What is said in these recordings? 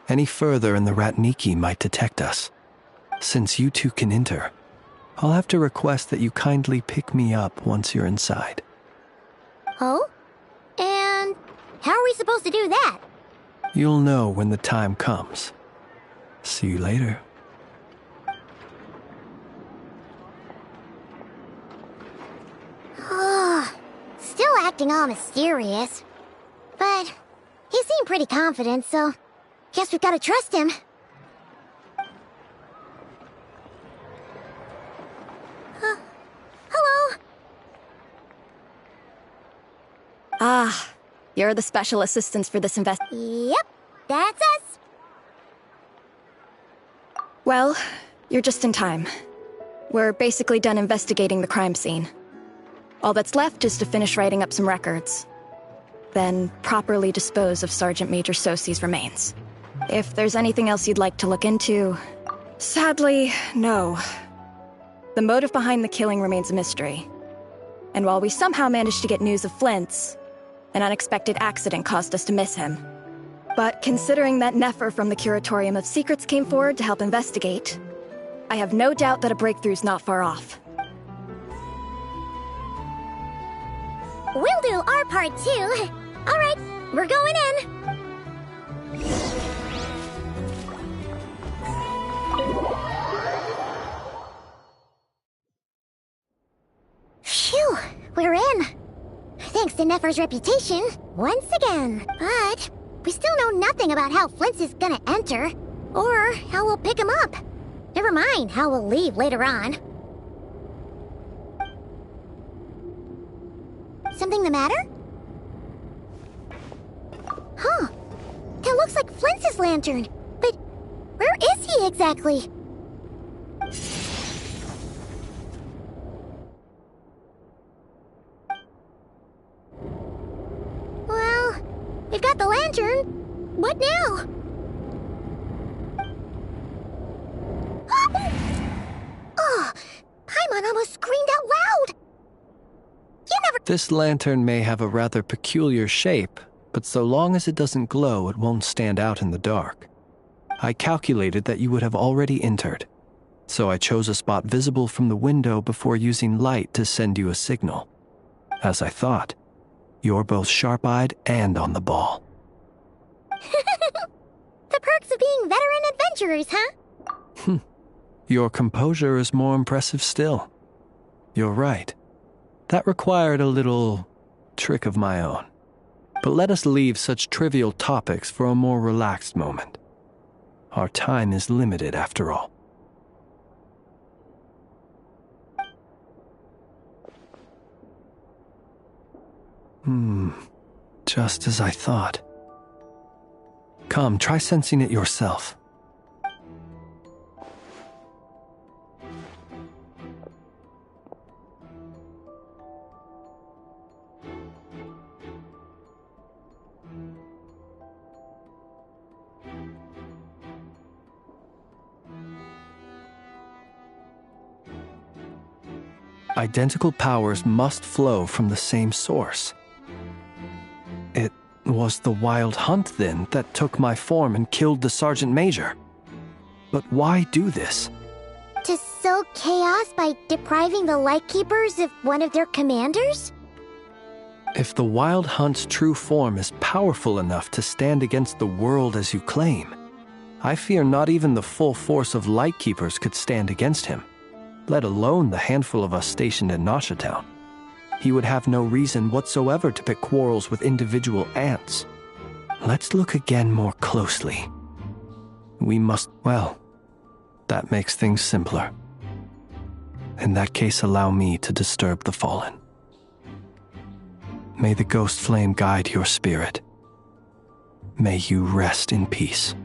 Any further and the Ratniki might detect us. Since you two can enter, I'll have to request that you kindly pick me up once you're inside. Oh? And how are we supposed to do that? You'll know when the time comes. See you later. Still acting all mysterious. But he seemed pretty confident, so guess we've got to trust him. Hello? Ah, you're the special assistants for this invest- Yep, that's us. Well, you're just in time. We're basically done investigating the crime scene. All that's left is to finish writing up some records. Then properly dispose of Sergeant Major Sosi's remains. If there's anything else you'd like to look into... Sadly, no. The motive behind the killing remains a mystery. And while we somehow managed to get news of Flint's, an unexpected accident caused us to miss him. But considering that Nefer from the Curatorium of Secrets came forward to help investigate, I have no doubt that a breakthrough's not far off. We'll do our part too. All right, we're going in. Phew, we're in. Thanks to Nefer's reputation, once again. But we still know nothing about how Flint's is gonna enter, or how we'll pick him up. Never mind how we'll leave later on. Something the matter? Huh. That looks like Flint's lantern. But where is he exactly? Well, we've got the lantern. What now? Oh, Paimon almost screamed out loud. This lantern may have a rather peculiar shape, but so long as it doesn't glow, it won't stand out in the dark. I calculated that you would have already entered, so I chose a spot visible from the window before using light to send you a signal. As I thought, you're both sharp-eyed and on the ball. The perks of being veteran adventurers, huh? Your composure is more impressive still. You're right. That required a little trick of my own. But let us leave such trivial topics for a more relaxed moment. Our time is limited after all. Just as I thought. Come, try sensing it yourself. Identical powers must flow from the same source. It was the Wild Hunt, then, that took my form and killed the Sergeant Major. But why do this? To sow chaos by depriving the Lightkeepers of one of their commanders? If the Wild Hunt's true form is powerful enough to stand against the world as you claim, I fear not even the full force of Lightkeepers could stand against him, let alone the handful of us stationed in Noshatown. He would have no reason whatsoever to pick quarrels with individual ants. Let's look again more closely. We must, well, that makes things simpler. In that case, allow me to disturb the fallen. May the ghost flame guide your spirit. May you rest in peace.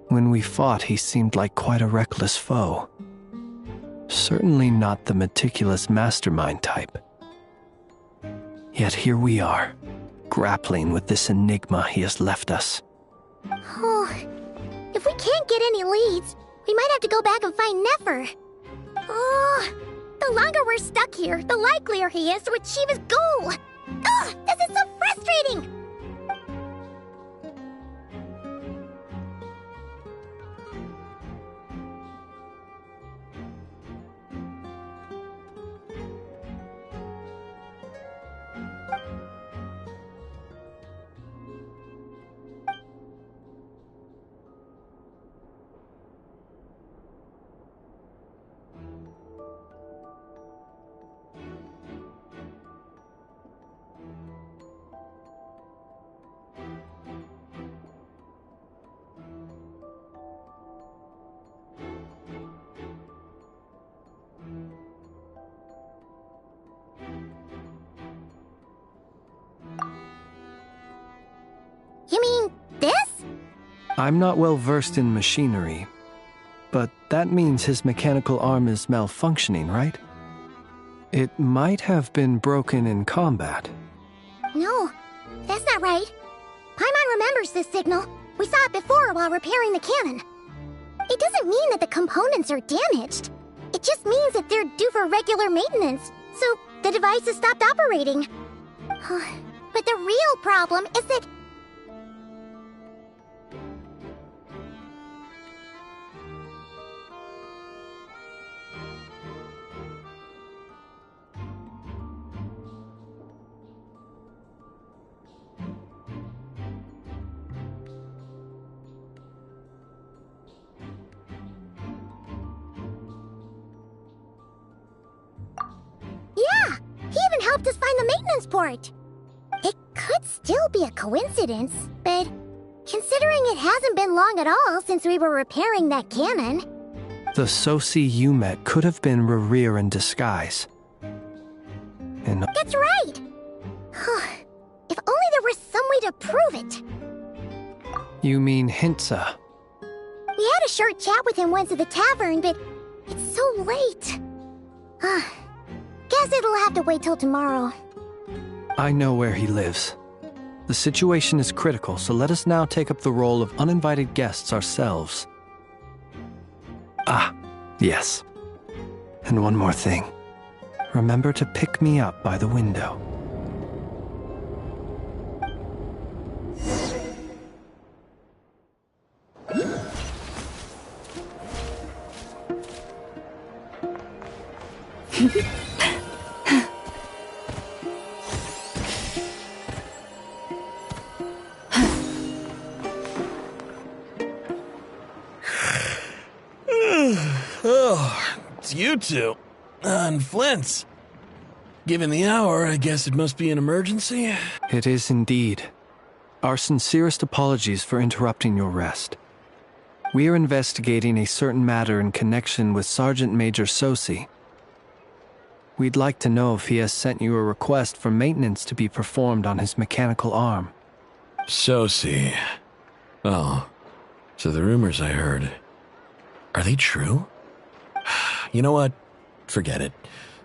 When we fought, he seemed like quite a reckless foe. Certainly not the meticulous mastermind type. Yet here we are, grappling with this enigma he has left us. Oh, if we can't get any leads, we might have to go back and find Nefer. Oh, the longer we're stuck here, the likelier he is to achieve his goal. Ugh, this is so frustrating! You mean this? I'm not well versed in machinery, but that means his mechanical arm is malfunctioning, right? It might have been broken in combat. No, that's not right. Paimon remembers this signal. We saw it before while repairing the cannon. It doesn't mean that the components are damaged. It just means that they're due for regular maintenance, so the device has stopped operating. But the real problem is that... Yeah! He even helped us find the maintenance port! It could still be a coincidence, but considering it hasn't been long at all since we were repairing that cannon... The Soci you met could have been Rerir in disguise. And That's right! If only there were some way to prove it! you mean Hintsa? We had a short chat with him once at the tavern, but it's so late. Guess it'll have to wait till tomorrow. I know where he lives. The situation is critical, so let us now take up the role of uninvited guests ourselves. Ah, yes. And one more thing. Remember to pick me up by the window. Oh, it's you two. And Flint's. Given the hour, I guess it must be an emergency. It is indeed. Our sincerest apologies for interrupting your rest. We are investigating a certain matter in connection with Sergeant Major Soci. We'd like to know if he has sent you a request for maintenance to be performed on his mechanical arm. Soci. Oh, so the rumors I heard, are they true? You know what? Forget it.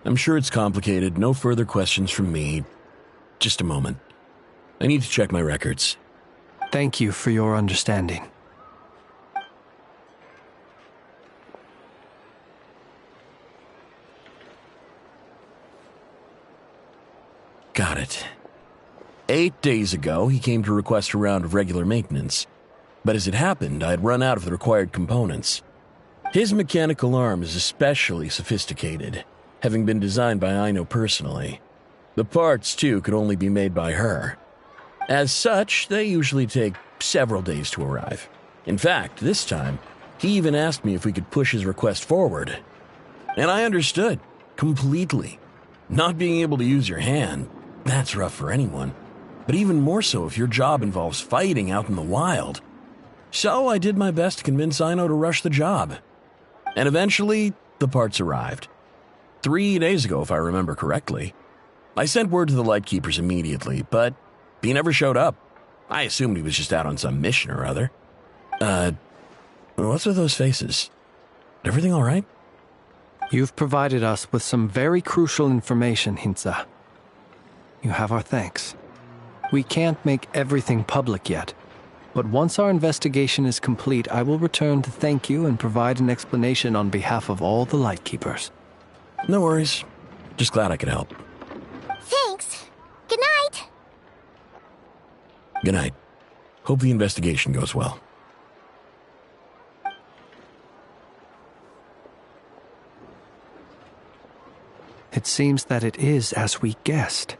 I'm sure it's complicated. No further questions from me. Just a moment. I need to check my records. Thank you for your understanding. Got it. 8 days ago, he came to request a round of regular maintenance. But as it happened, I had run out of the required components. His mechanical arm is especially sophisticated, having been designed by Aino personally. The parts, too, could only be made by her. As such, they usually take several days to arrive. In fact, this time, he even asked me if we could push his request forward. And I understood, completely. Not being able to use your hand, that's rough for anyone. But even more so if your job involves fighting out in the wild. So I did my best to convince Aino to rush the job. And eventually, the parts arrived. 3 days ago, if I remember correctly. I sent word to the Lightkeepers immediately, but he never showed up. I assumed he was just out on some mission or other. What's with those faces? Everything all right? You've provided us with some very crucial information, Hintsa. You have our thanks. We can't make everything public yet, but once our investigation is complete, I will return to thank you and provide an explanation on behalf of all the Lightkeepers. No worries. Just glad I could help. Thanks. Good night. Good night. Hope the investigation goes well. It seems that it is as we guessed.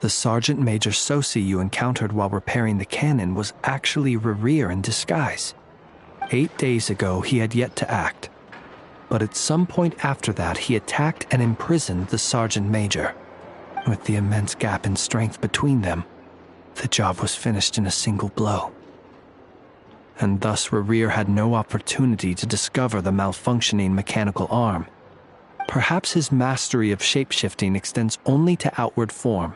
The Sergeant Major Sosi you encountered while repairing the cannon was actually Rerir in disguise. 8 days ago, he had yet to act. But at some point after that, he attacked and imprisoned the Sergeant Major. With the immense gap in strength between them, the job was finished in a single blow. And thus Rerir had no opportunity to discover the malfunctioning mechanical arm. Perhaps his mastery of shapeshifting extends only to outward form,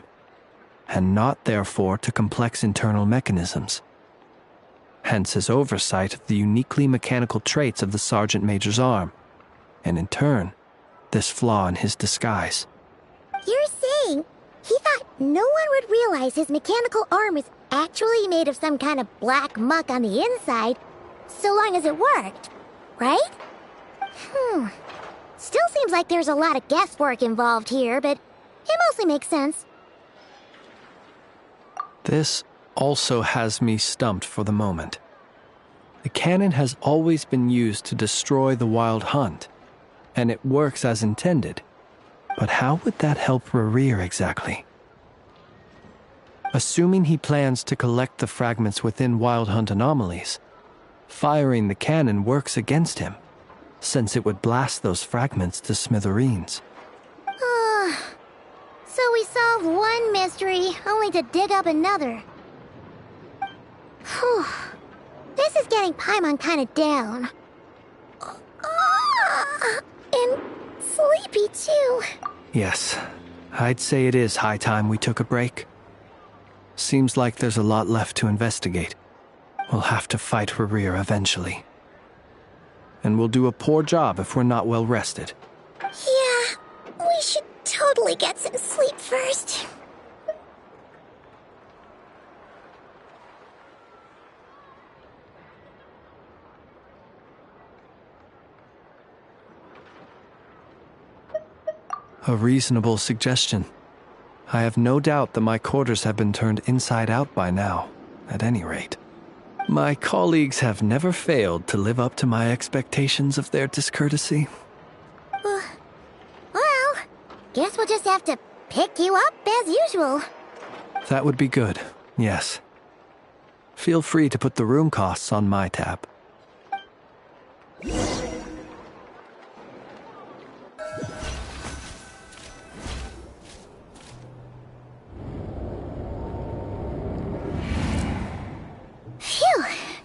and not therefore to complex internal mechanisms. Hence his oversight of the uniquely mechanical traits of the Sergeant Major's arm, and in turn, this flaw in his disguise. You're saying he thought no one would realize his mechanical arm is actually made of some kind of black muck on the inside, so long as it worked, right? Still seems like there's a lot of guesswork involved here, but it mostly makes sense. This also has me stumped for the moment. The cannon has always been used to destroy the Wild Hunt, and it works as intended. But how would that help Rerir exactly? Assuming he plans to collect the fragments within Wild Hunt anomalies, firing the cannon works against him, since it would blast those fragments to smithereens. So we solved one mystery, only to dig up another. Whew. This is getting Paimon kind of down. And sleepy too. Yes, I'd say it is high time we took a break. Seems like there's a lot left to investigate. We'll have to fight Rerir eventually. And we'll do a poor job if we're not well rested. Yeah, we should totally get some sleep first. A reasonable suggestion. I have no doubt that my quarters have been turned inside out by now, at any rate. My colleagues have never failed to live up to my expectations of their discourtesy. Well, guess we'll just have to pick you up as usual. That would be good, yes. Feel free to put the room costs on my tab.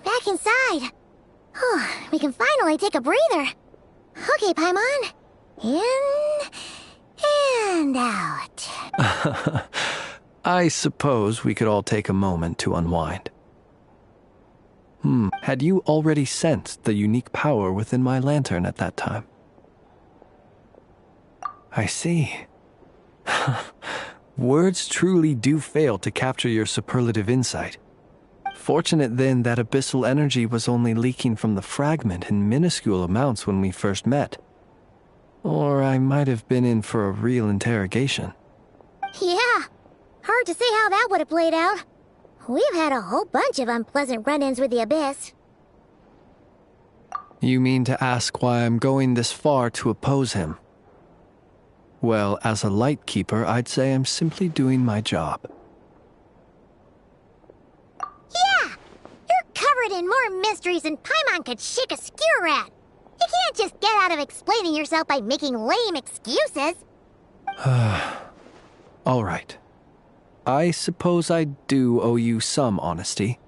Back inside. We can finally take a breather. Okay, Paimon. In and out. I suppose we could all take a moment to unwind. Had you already sensed the unique power within my lantern at that time? I see. Words truly do fail to capture your superlative insight. Fortunate then that abyssal energy was only leaking from the fragment in minuscule amounts when we first met. Or I might have been in for a real interrogation. Yeah, hard to say how that would have played out. We've had a whole bunch of unpleasant run-ins with the Abyss. You mean to ask why I'm going this far to oppose him? Well, as a light keeper, I'd say I'm simply doing my job. Yeah! You're covered in more mysteries than Paimon could shake a skewer at. You can't just get out of explaining yourself by making lame excuses. All right. I suppose I do owe you some honesty,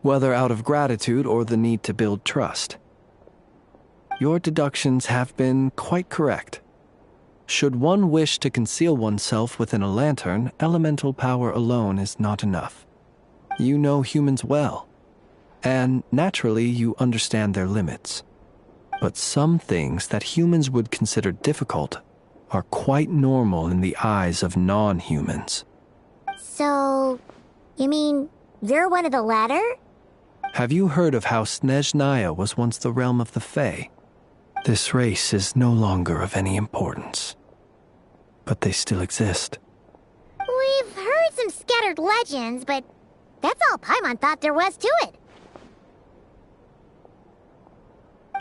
whether out of gratitude or the need to build trust. Your deductions have been quite correct. Should one wish to conceal oneself within a lantern, elemental power alone is not enough. You know humans well, and naturally you understand their limits. But some things that humans would consider difficult are quite normal in the eyes of non-humans. So, you mean you're one of the latter? Have you heard of how Snezhnaya was once the realm of the Fae? This race is no longer of any importance, but they still exist. We've heard some scattered legends, but That's all Paimon thought there was to it.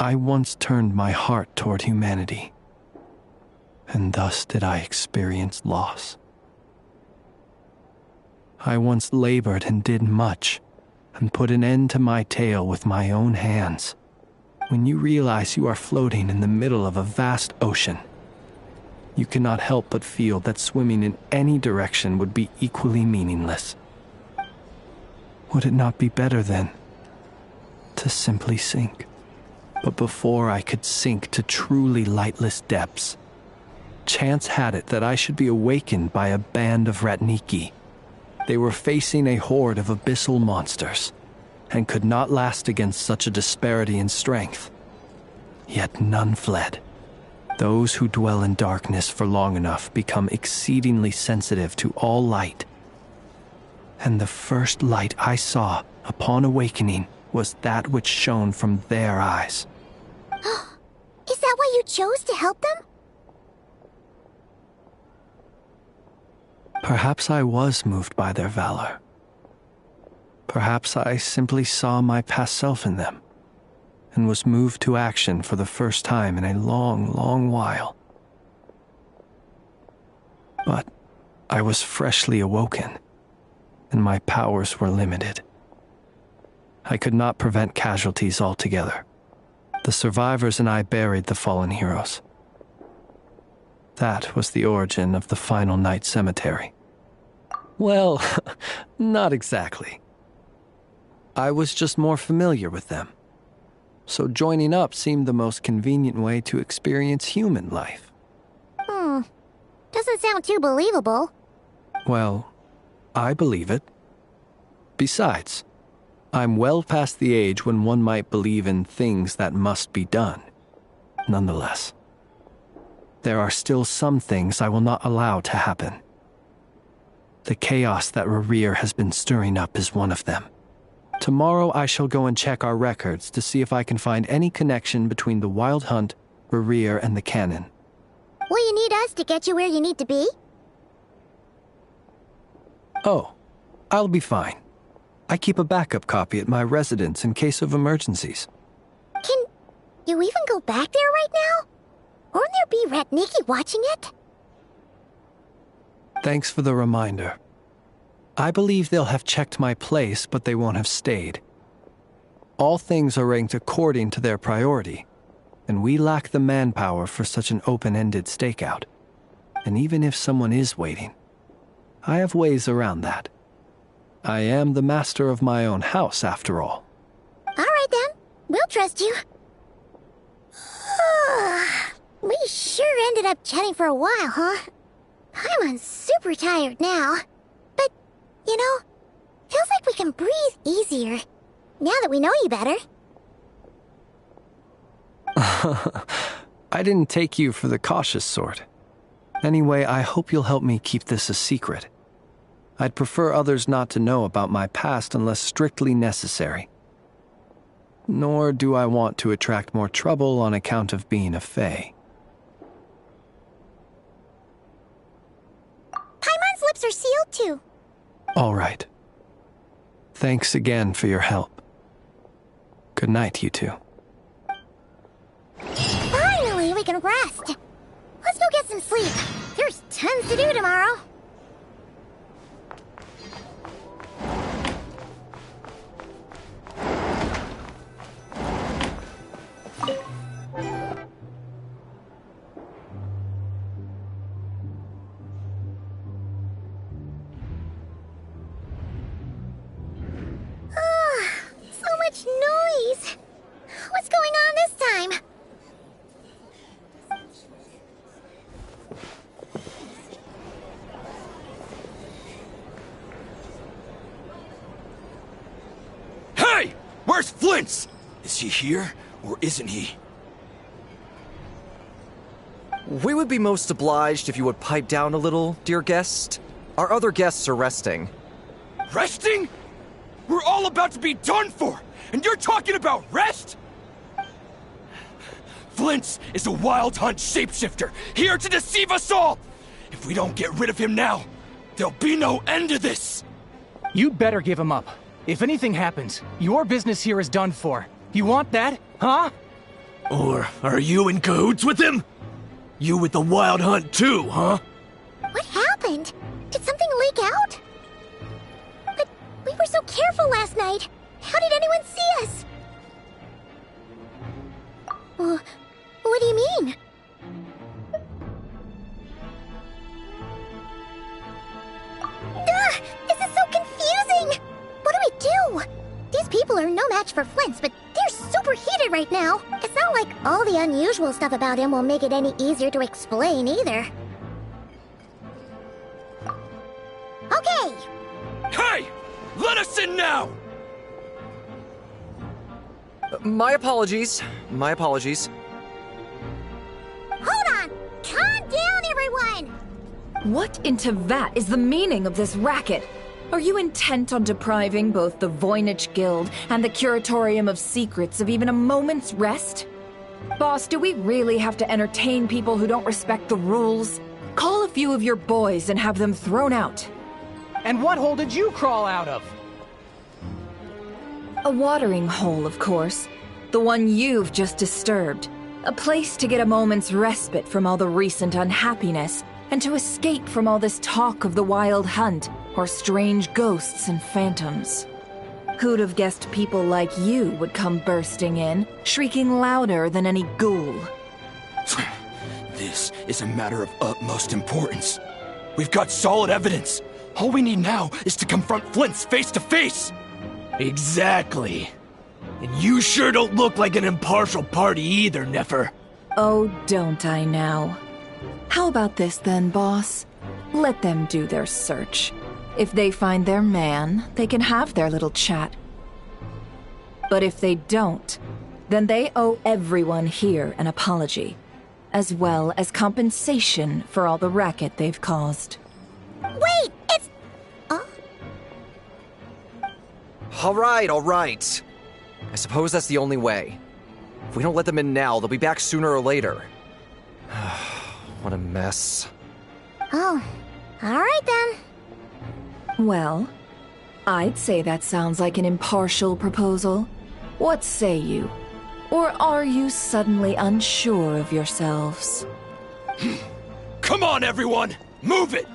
I once turned my heart toward humanity, and thus did I experience loss. I once labored and did much, and put an end to my tale with my own hands. When you realize you are floating in the middle of a vast ocean, you cannot help but feel that swimming in any direction would be equally meaningless. Would it not be better, then, to simply sink? But before I could sink to truly lightless depths, chance had it that I should be awakened by a band of Ratniki. They were facing a horde of abyssal monsters, and could not last against such a disparity in strength. Yet none fled. Those who dwell in darkness for long enough become exceedingly sensitive to all light. And the first light I saw upon awakening was that which shone from their eyes. Is that why you chose to help them? Perhaps I was moved by their valor. Perhaps I simply saw my past self in them, and was moved to action for the first time in a long, long while. But I was freshly awoken, and my powers were limited. I could not prevent casualties altogether. The survivors and I buried the fallen heroes. That was the origin of the final night cemetery. Well, not exactly. I was just more familiar with them. So joining up seemed the most convenient way to experience human life. Doesn't sound too believable. Well, I believe it. Besides, I'm well past the age when one might believe in things that must be done. Nonetheless, there are still some things I will not allow to happen. The chaos that Rerir has been stirring up is one of them. Tomorrow I shall go and check our records to see if I can find any connection between the Wild Hunt, Rerir, and the Canon. Will you need us to get you where you need to be? Oh, I'll be fine. I keep a backup copy at my residence in case of emergencies. Can you even go back there right now? Won't there be Ratniki watching it? Thanks for the reminder. I believe they'll have checked my place, but they won't have stayed. All things are ranked according to their priority, and we lack the manpower for such an open-ended stakeout. And even if someone is waiting, I have ways around that. I am the master of my own house, after all. All right, then. We'll trust you. We sure ended up chatting for a while, huh? I'm super tired now. But, you know, feels like we can breathe easier, now that we know you better. I didn't take you for the cautious sort. Anyway, I hope you'll help me keep this a secret. I'd prefer others not to know about my past unless strictly necessary. Nor do I want to attract more trouble on account of being a fae. Paimon's lips are sealed too. All right. Thanks again for your help. Good night, you two. Finally, we can rest. Let's go get some sleep. There's tons to do tomorrow. So much noise. What's going on this time? Hey! Where's Flint's? Is he here, or isn't he? We would be most obliged if you would pipe down a little, dear guest. Our other guests are resting. Resting? We're all about to be done for, and you're talking about rest? Flint's is a Wild Hunt shapeshifter, here to deceive us all! If we don't get rid of him now, there'll be no end to this! You'd better give him up. If anything happens, your business here is done for. You want that, huh? Or are you in cahoots with him? You with the Wild Hunt too, huh? What happened? Did something leak out? But we were so careful last night. How did anyone see us? What do you mean? This is so confusing! What do we do? These people are no match for Flint's, but they're super heated right now. It's not like all the unusual stuff about him will make it any easier to explain either. Okay! Hey! Let us in now! My apologies. My apologies. Hold on! Calm down, everyone! What in Tevat is the meaning of this racket? Are you intent on depriving both the Voynich Guild and the Curatorium of Secrets of even a moment's rest? Boss, do we really have to entertain people who don't respect the rules? Call a few of your boys and have them thrown out. And what hole did you crawl out of? A watering hole, of course. The one you've just disturbed. A place to get a moment's respite from all the recent unhappiness, and to escape from all this talk of the Wild Hunt, or strange ghosts and phantoms. Who'd have guessed people like you would come bursting in, shrieking louder than any ghoul? This is a matter of utmost importance. We've got solid evidence. All we need now is to confront Flint's face to face. Exactly. And you sure don't look like an impartial party either, Nefer. Oh, don't I now? How about this then, boss? Let them do their search. If they find their man, they can have their little chat. But if they don't, then they owe everyone here an apology, as well as compensation for all the racket they've caused. Wait, it's... All right. I suppose that's the only way. If we don't let them in now, they'll be back sooner or later. What a mess. Oh, alright then. Well, I'd say that sounds like an impartial proposal. What say you? Or are you suddenly unsure of yourselves? Come on, everyone! Move it!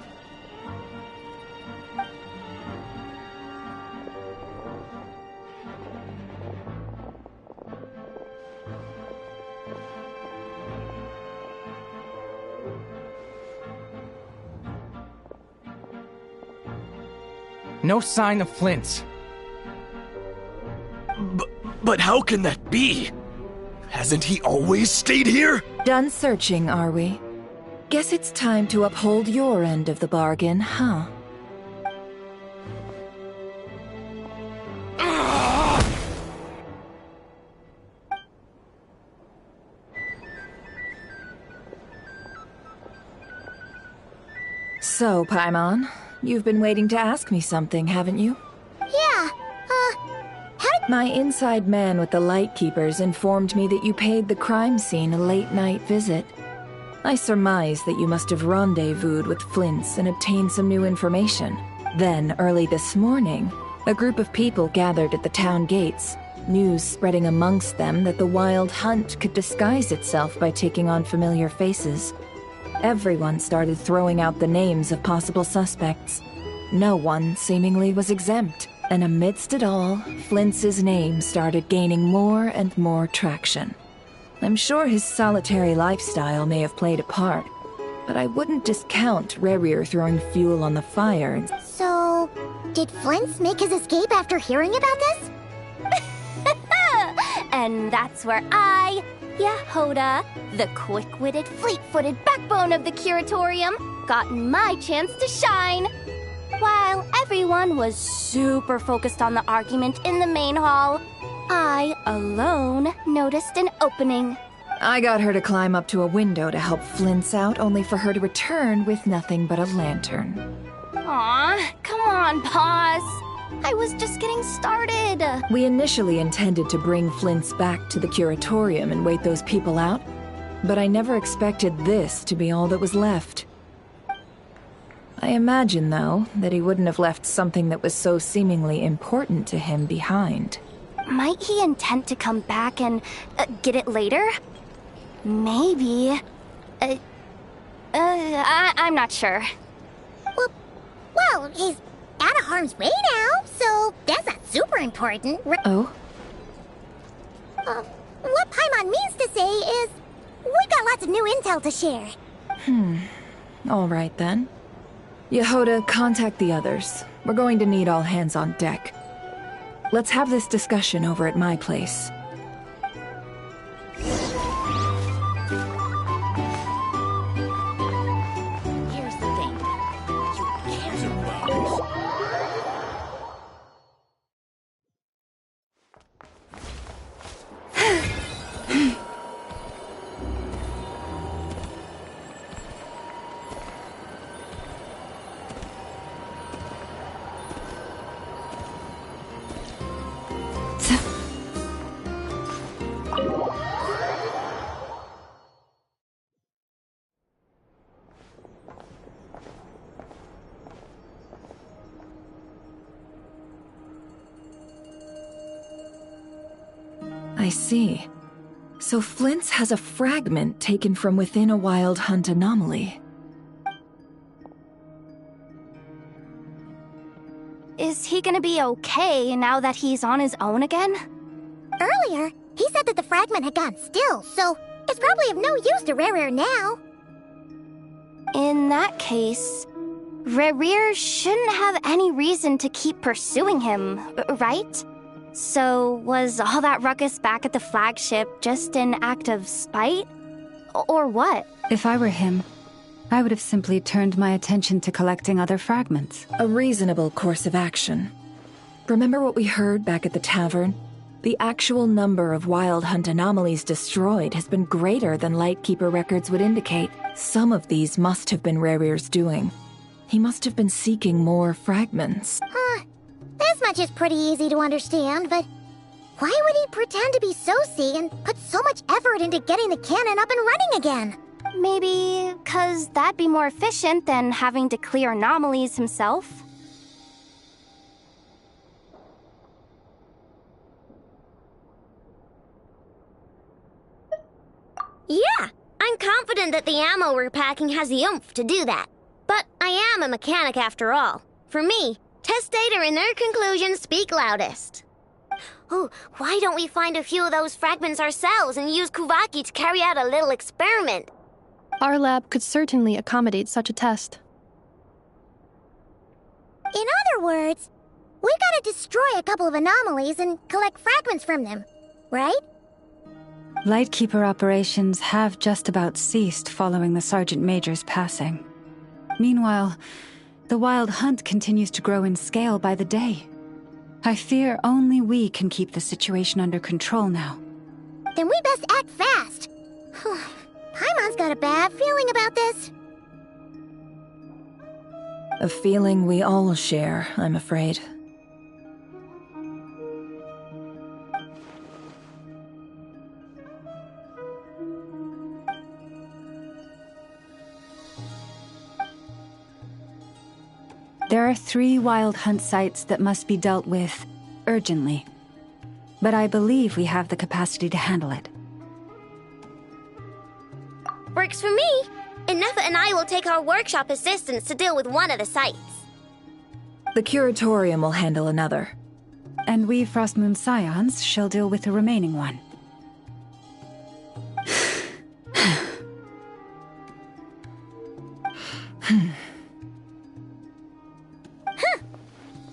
No sign of Flint's. But how can that be? Hasn't he always stayed here? Done searching, are we? Guess it's time to uphold your end of the bargain, huh? So, Paimon, you've been waiting to ask me something, haven't you? Yeah, how did... My inside man with the Lightkeepers informed me that you paid the crime scene a late-night visit. I surmise that you must have rendezvoused with Flint's and obtained some new information. Then, early this morning, a group of people gathered at the town gates, news spreading amongst them that the Wild Hunt could disguise itself by taking on familiar faces. Everyone started throwing out the names of possible suspects. No one seemingly was exempt. And amidst it all, Flint's name started gaining more and more traction. I'm sure his solitary lifestyle may have played a part, but I wouldn't discount Rerir throwing fuel on the fire. So, did Flint's make his escape after hearing about this? And that's where I, Yehoda, the quick-witted, fleet-footed backbone of the Curatorium, got my chance to shine. While everyone was super focused on the argument in the main hall, I, alone, noticed an opening. I got her to climb up to a window to help Flint's out, only for her to return with nothing but a lantern. Aw, come on, boss. I was just getting started. We initially intended to bring Flint's back to the Curatorium and wait those people out, but I never expected this to be all that was left. I imagine, though, that he wouldn't have left something that was so seemingly important to him behind. Might he intend to come back and get it later? Maybe. I'm not sure. Well, he's out of harm's way now, so that's not super important. Oh? What Paimon means to say is, we've got lots of new intel to share. All right, then. Yehoda, contact the others. We're going to need all hands on deck. Let's have this discussion over at my place. Here's the thing. I see. So Flint's has a fragment taken from within a Wild Hunt anomaly. Is he gonna be okay now that he's on his own again? Earlier, he said that the fragment had gone still, so it's probably of no use to Rare now. In that case, Rerir shouldn't have any reason to keep pursuing him, right? So, was all that ruckus back at the flagship just an act of spite? Or what? If I were him, I would have simply turned my attention to collecting other fragments. A reasonable course of action. Remember what we heard back at the tavern? The actual number of Wild Hunt anomalies destroyed has been greater than Lightkeeper records would indicate. Some of these must have been Rerir's doing. He must have been seeking more fragments. This much is pretty easy to understand, but why would he pretend to be Soci and put so much effort into getting the cannon up and running again? Maybe 'cause that'd be more efficient than having to clear anomalies himself. Yeah, I'm confident that the ammo we're packing has the oomph to do that. But I am a mechanic after all. For me, test data and their conclusions speak loudest. Oh, why don't we find a few of those fragments ourselves and use Kuvaki to carry out a little experiment? Our lab could certainly accommodate such a test. In other words, we gotta destroy a couple of anomalies and collect fragments from them, right? Lightkeeper operations have just about ceased following the Sergeant Major's passing. Meanwhile, the Wild Hunt continues to grow in scale by the day. I fear only we can keep the situation under control now. Then we best act fast. Paimon's got a bad feeling about this. A feeling we all share, I'm afraid. There are 3 Wild Hunt sites that must be dealt with urgently. But I believe we have the capacity to handle it. Works for me. Nefa and I will take our workshop assistants to deal with one of the sites. The Curatorium will handle another. And we Frostmoon Scions shall deal with the remaining one.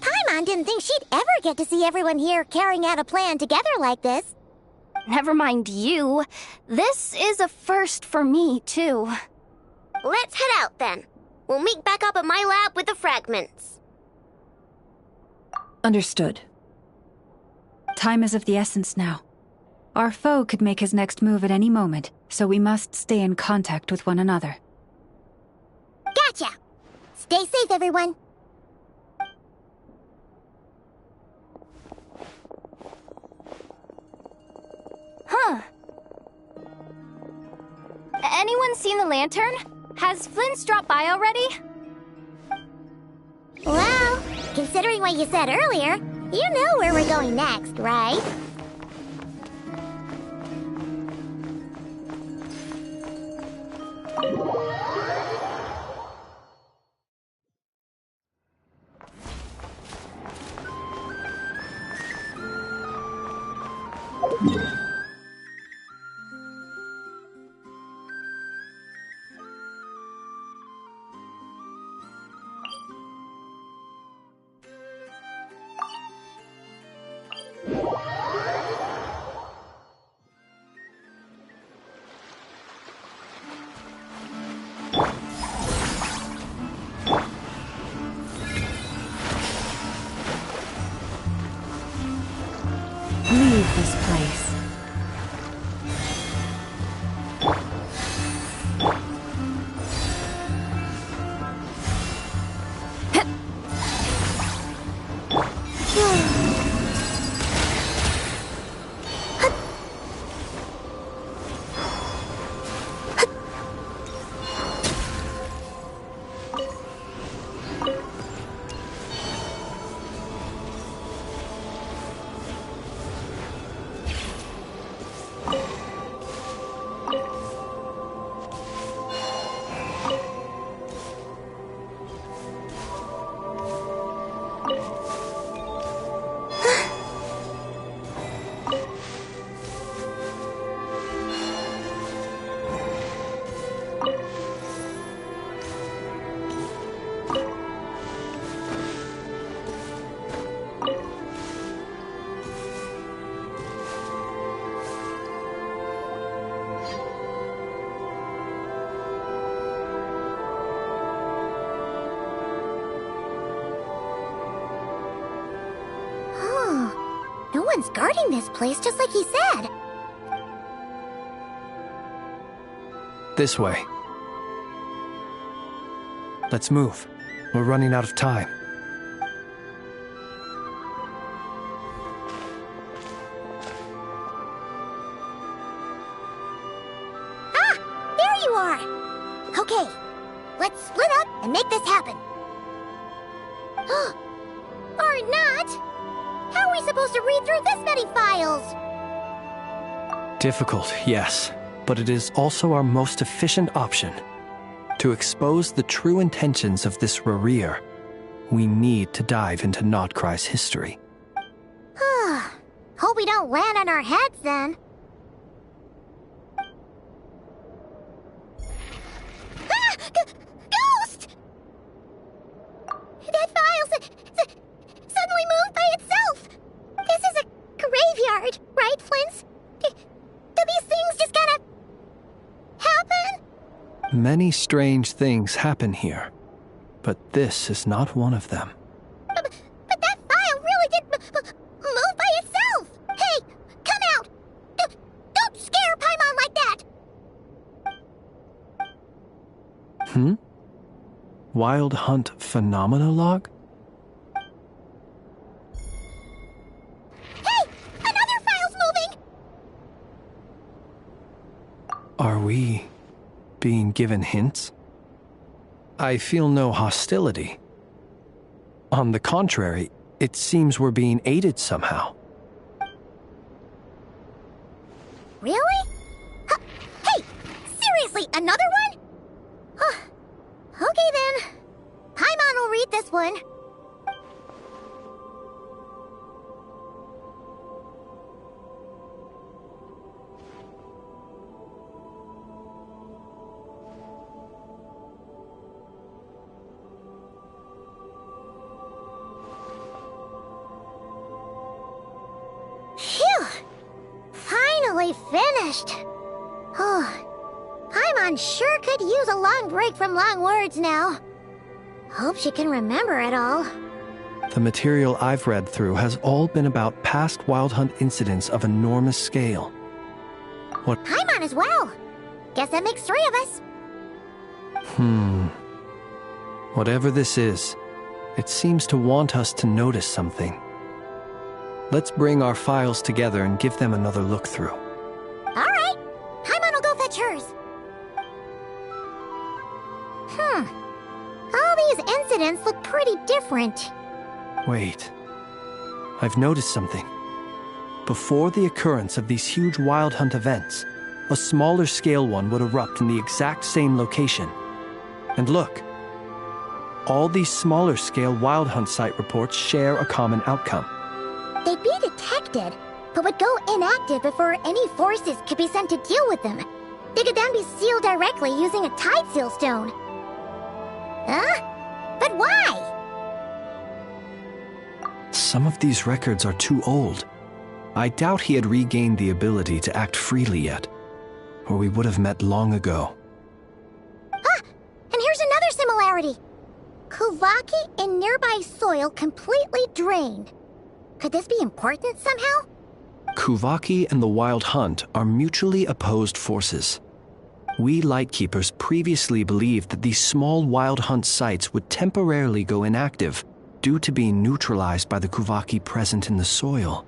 Paimon didn't think she'd ever get to see everyone here carrying out a plan together like this. Never mind you. This is a first for me, too. Let's head out, then. We'll meet back up at my lab with the fragments. Understood. Time is of the essence now. Our foe could make his next move at any moment, so we must stay in contact with one another. Gotcha! Stay safe, everyone. Huh. Anyone seen the lantern? Has Flint's dropped by already? considering what you said earlier, you know where we're going next, right? Leave this place. No one's guarding this place, just like he said. This way. Let's move. We're running out of time. Ah! There you are! Okay, let's split up and make this happen. Or not! How are we supposed to read through this many files? Difficult, yes, but it is also our most efficient option. To expose the true intentions of this Rarir, we need to dive into Nodcry's history. Hope we don't land on our heads then. Ah! Ghost! That file suddenly moved by itself. This is a graveyard, right, Flint? Do these things just kind of happen? Many strange things happen here, but this is not one of them. But that file really did move by itself! Hey, come out! Don't scare Paimon like that! Wild Hunt Phenomena Log? Hey! Another file's moving! Are we being given hints? I feel no hostility. On the contrary, it seems we're being aided somehow. Really? Hey! Seriously, another one? Okay then. Paimon will read this one. Phew! Finally finished. Paimon sure could use a long break from long words now. Hope she can remember it all. The material I've read through has all been about past Wild Hunt incidents of enormous scale. What? Paimon as well. Guess that makes 3 of us. Whatever this is, it seems to want us to notice something. Let's bring our files together and give them another look through. All right. Paimon will go fetch hers. All these incidents look pretty different. Wait. I've noticed something. Before the occurrence of these huge Wild Hunt events, a smaller scale one would erupt in the exact same location. And look. All these smaller scale Wild Hunt site reports share a common outcome. They'd be detected, but would go inactive before any forces could be sent to deal with them. They could then be sealed directly using a tide seal stone. Huh? But why? Some of these records are too old. I doubt he had regained the ability to act freely yet, or we would have met long ago. Ah! And here's another similarity. Kuvaki and nearby soil completely drained. Could this be important somehow? Kuvaki and the Wild Hunt are mutually opposed forces. We Lightkeepers previously believed that these small Wild Hunt sites would temporarily go inactive due to being neutralized by the Kuvaki present in the soil.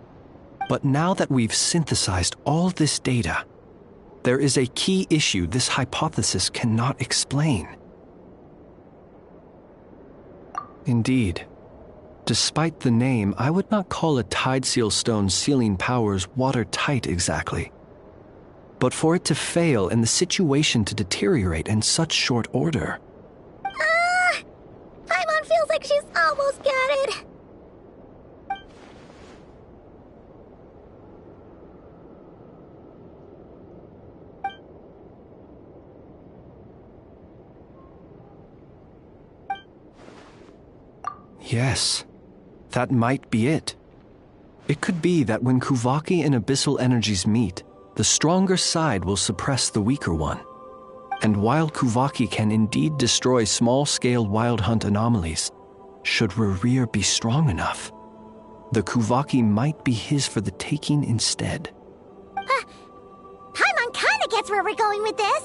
But now that we've synthesized all this data, there is a key issue this hypothesis cannot explain. Indeed. Despite the name, I would not call a tide seal stone's sealing powers watertight exactly. But for it to fail and the situation to deteriorate in such short order... Paimon feels like she's almost got it. Yes, that might be it. It could be that when Kuvaki and abyssal energies meet, the stronger side will suppress the weaker one. And while Kuvaki can indeed destroy small-scale Wild Hunt anomalies, should Rerir be strong enough, the Kuvaki might be his for the taking instead. Paimon kinda gets where we're going with this.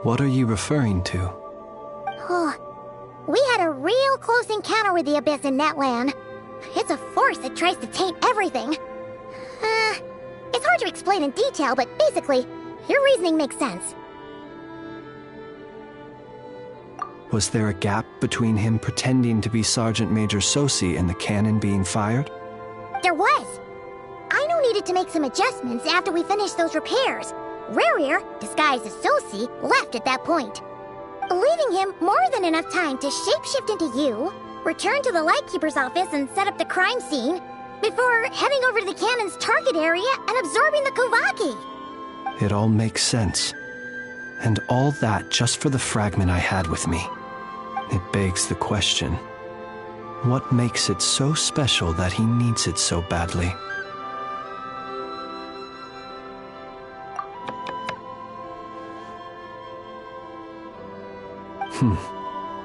What are you referring to? We had a real close encounter with the Abyss in Netland. It's a force that tries to taint everything. It's hard to explain in detail, but basically, your reasoning makes sense. Was there a gap between him pretending to be Sergeant Major Sosi and the cannon being fired? There was. Aino needed to make some adjustments after we finished those repairs. Rerir, disguised as Sosi, left at that point, leaving him more than enough time to shapeshift into you, return to the Lightkeeper's office and set up the crime scene, before heading over to the cannon's target area and absorbing the Kuvaki. It all makes sense. And all that just for the fragment I had with me. It begs the question, what makes it so special that he needs it so badly?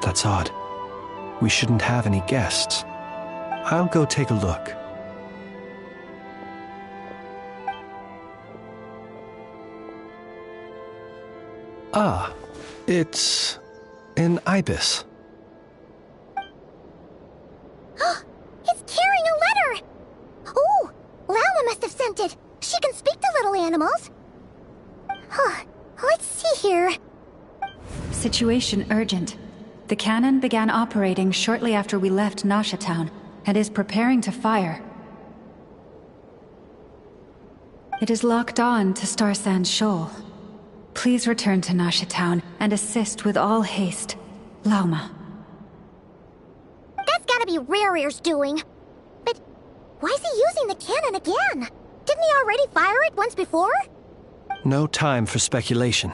That's odd. We shouldn't have any guests. I'll go take a look. Ah, it's an ibis. It's carrying a letter! Ooh, Lala must have sent it. She can speak to little animals. Let's see here. Situation urgent. The cannon began operating shortly after we left Nasha Town and is preparing to fire. It is locked on to Star Sand Shoal. Please return to Nasha Town and assist with all haste. Lauma. That's gotta be Rerir's doing. But why is he using the cannon again? Didn't he already fire it once before? No time for speculation.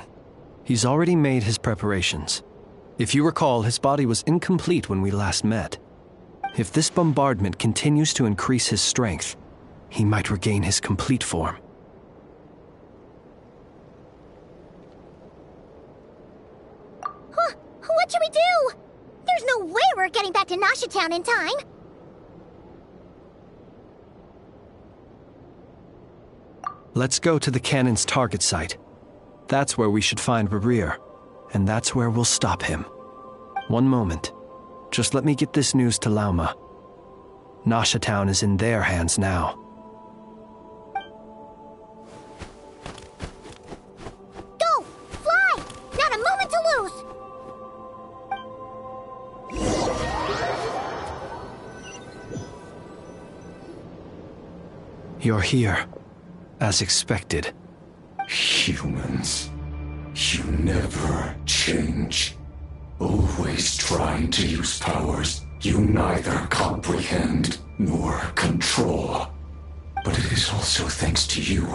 He's already made his preparations. If you recall, his body was incomplete when we last met. If this bombardment continues to increase his strength, he might regain his complete form. What should we do? There's no way we're getting back to Nasha Town in time. Let's go to the cannon's target site. That's where we should find Rerir, and that's where we'll stop him. One moment. Just let me get this news to Lauma. Nasha Town is in their hands now. Go! Fly! Not a moment to lose! You're here, as expected. Humans, you never change. Always trying to use powers you neither comprehend nor control. But it is also thanks to you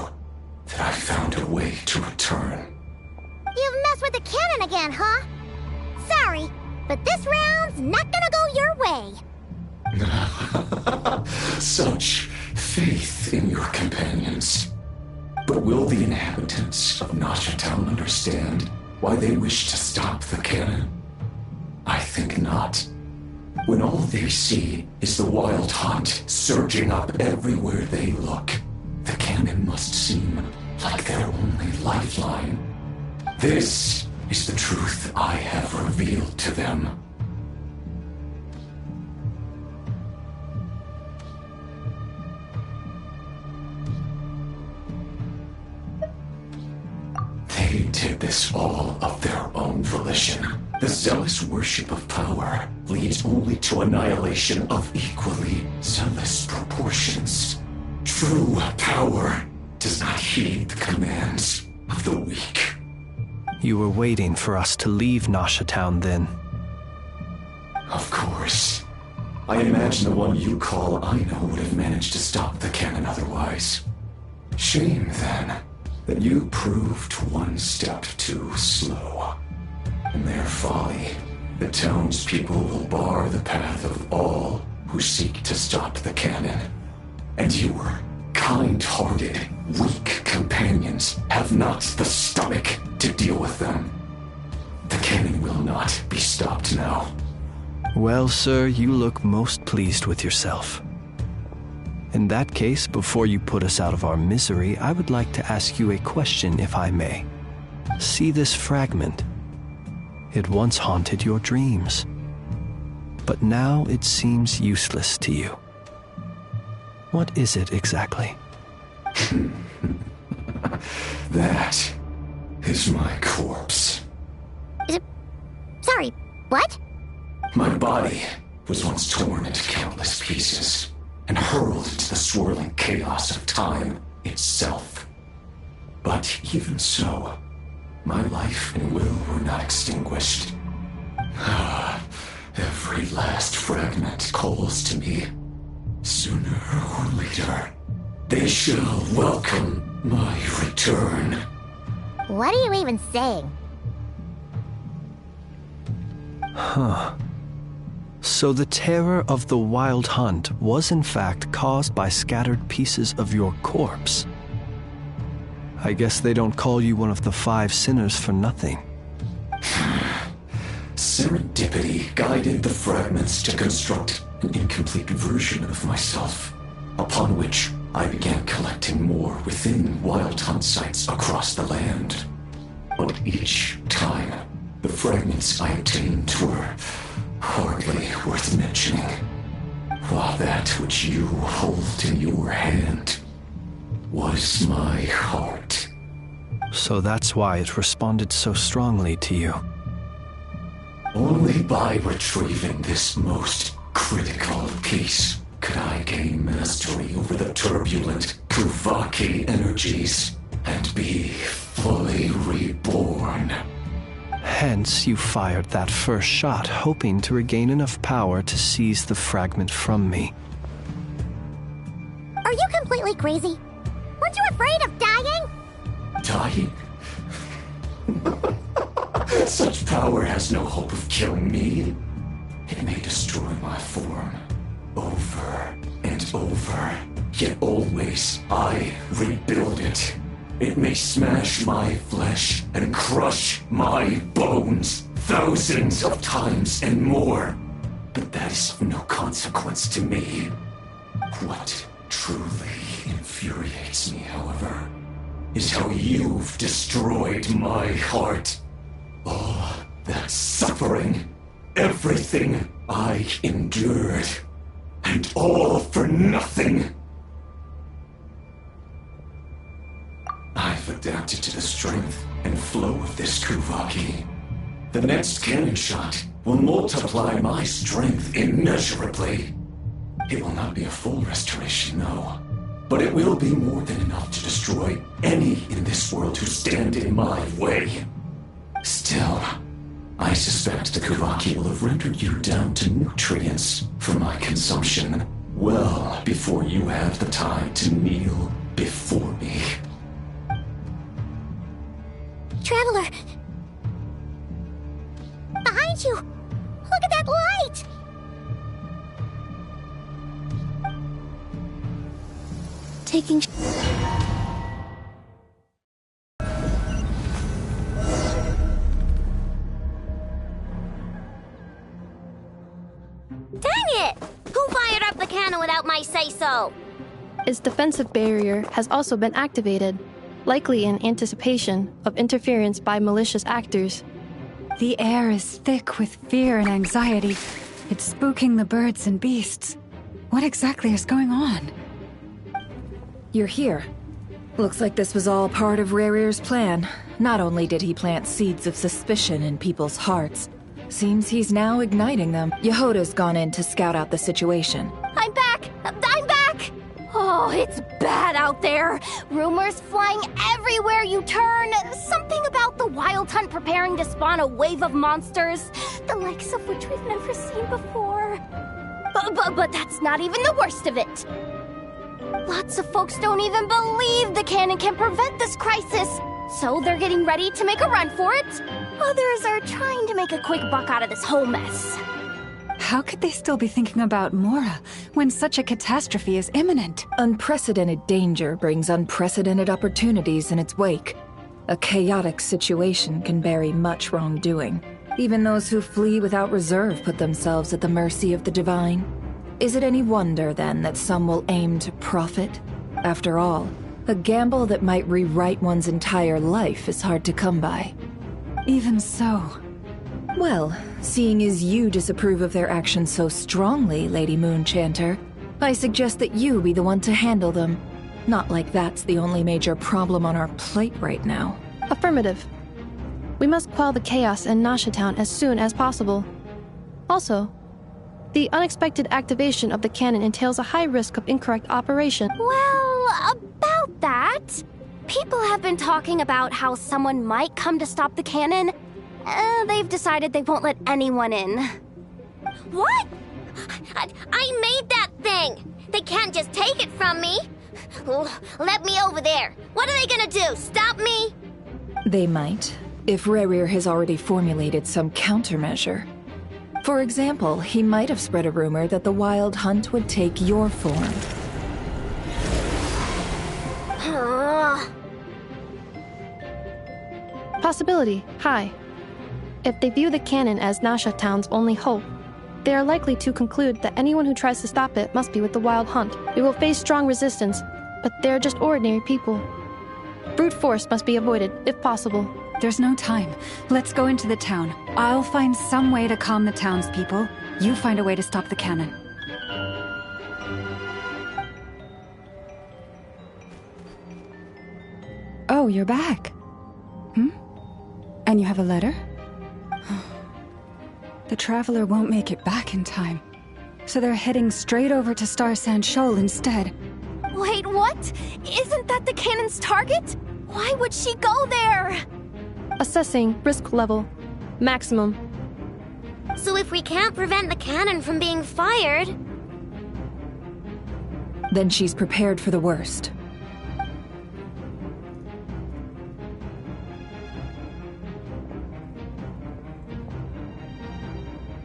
that I found a way to return. You've messed with the cannon again, huh? Sorry, but this round's not gonna go your way. Such faith in your companions. But will the inhabitants of Nasha Town understand why they wish to stop the cannon? I think not. When all they see is the wild hunt surging up everywhere they look, the cannon must seem like their only lifeline. This is the truth I have revealed to them. They did this all of their own volition. The zealous worship of power leads only to annihilation of equally zealous proportions. True power does not heed the commands of the weak. You were waiting for us to leave Nasha Town then. Of course. I imagine the one you call Aina would have managed to stop the cannon otherwise. Shame, then, that you proved one step too slow. In their folly, the townspeople will bar the path of all who seek to stop the cannon. And your kind-hearted, weak companions have not the stomach to deal with them. The cannon will not be stopped now. Well, sir, you look most pleased with yourself. In that case, before you put us out of our misery, I would like to ask you a question, if I may. See this fragment? It once haunted your dreams, but now it seems useless to you. What is it exactly? That is my corpse. Sorry, what? My body was once torn into countless pieces and hurled into the swirling chaos of time itself. But even so, my life and will were not extinguished. Every last fragment calls to me. Sooner or later, they shall welcome my return. What are you even saying? Huh. So the terror of the wild hunt was in fact caused by scattered pieces of your corpse. I guess they don't call you one of the 5 sinners for nothing. Serendipity guided the fragments to construct an incomplete version of myself, upon which I began collecting more within wild hunt sites across the land. But each time, the fragments I obtained were hardly worth mentioning, while that which you hold in your hand was my heart. So that's why it responded so strongly to you. Only by retrieving this most critical piece could I gain mastery over the turbulent Kuvaki energies and be fully reborn. Hence, you fired that first shot, hoping to regain enough power to seize the fragment from me. Are you completely crazy? Weren't you afraid of dying? Dying? Such power has no hope of killing me. It may destroy my form over and over, yet always I rebuild it. It may smash my flesh and crush my bones thousands of times and more, but that is of no consequence to me. What truly infuriates me, however, is how you've destroyed my heart. All that suffering, everything I endured, and all for nothing. I've adapted to the strength and flow of this Kuvaki. The next cannon shot will multiply my strength immeasurably. It will not be a full restoration, though. but it will be more than enough to destroy any in this world who stand in my way. Still, I suspect the Kavaki will have rendered you down to nutrients for my consumption well before you have the time to kneel before me. Traveler! Behind you! Look at that light! Taking... Dang it! Who fired up the cannon without my say-so? Its defensive barrier has also been activated, likely in anticipation of interference by malicious actors. The air is thick with fear and anxiety. It's spooking the birds and beasts. What exactly is going on? You're here. Looks like this was all part of Rerir's plan. Not only did he plant seeds of suspicion in people's hearts, seems he's now igniting them. Yehoda's gone in to scout out the situation. I'm back! I'm back! Oh, it's bad out there. Rumors flying everywhere you turn. Something about the Wild Hunt preparing to spawn a wave of monsters, the likes of which we've never seen before. But that's not even the worst of it. Lots of folks don't even believe the cannon can prevent this crisis, so they're getting ready to make a run for it. Others are trying to make a quick buck out of this whole mess. How could they still be thinking about Mora when such a catastrophe is imminent? Unprecedented danger brings unprecedented opportunities in its wake. A chaotic situation can bury much wrongdoing. Even those who flee without reserve put themselves at the mercy of the divine. Is it any wonder, then, that some will aim to profit? After all, a gamble that might rewrite one's entire life is hard to come by. Even so... Well, seeing as you disapprove of their actions so strongly, Lady Moonchanter, I suggest that you be the one to handle them. Not like that's the only major problem on our plate right now. Affirmative. We must quell the chaos in Nasha Town as soon as possible. Also, the unexpected activation of the cannon entails a high risk of incorrect operation. Well, about that, people have been talking about how someone might come to stop the cannon. They've decided they won't let anyone in. What? I made that thing! They can't just take it from me! Let me over there! What are they gonna do, stop me? They might, if Rerir has already formulated some countermeasure. For example, he might have spread a rumor that the Wild Hunt would take your form. Possibility high. If they view the cannon as Nasha Town's only hope, they are likely to conclude that anyone who tries to stop it must be with the Wild Hunt. We will face strong resistance, but they're just ordinary people. Brute force must be avoided, if possible. There's no time. Let's go into the town. I'll find some way to calm the townspeople. You find a way to stop the cannon. Oh, you're back. And you have a letter? The Traveler won't make it back in time. So they're heading straight over to Star Sand Shoal instead. Wait, what? Isn't that the cannon's target? Why would she go there? Assessing risk level. Maximum. So if we can't prevent the cannon from being fired... Then she's prepared for the worst.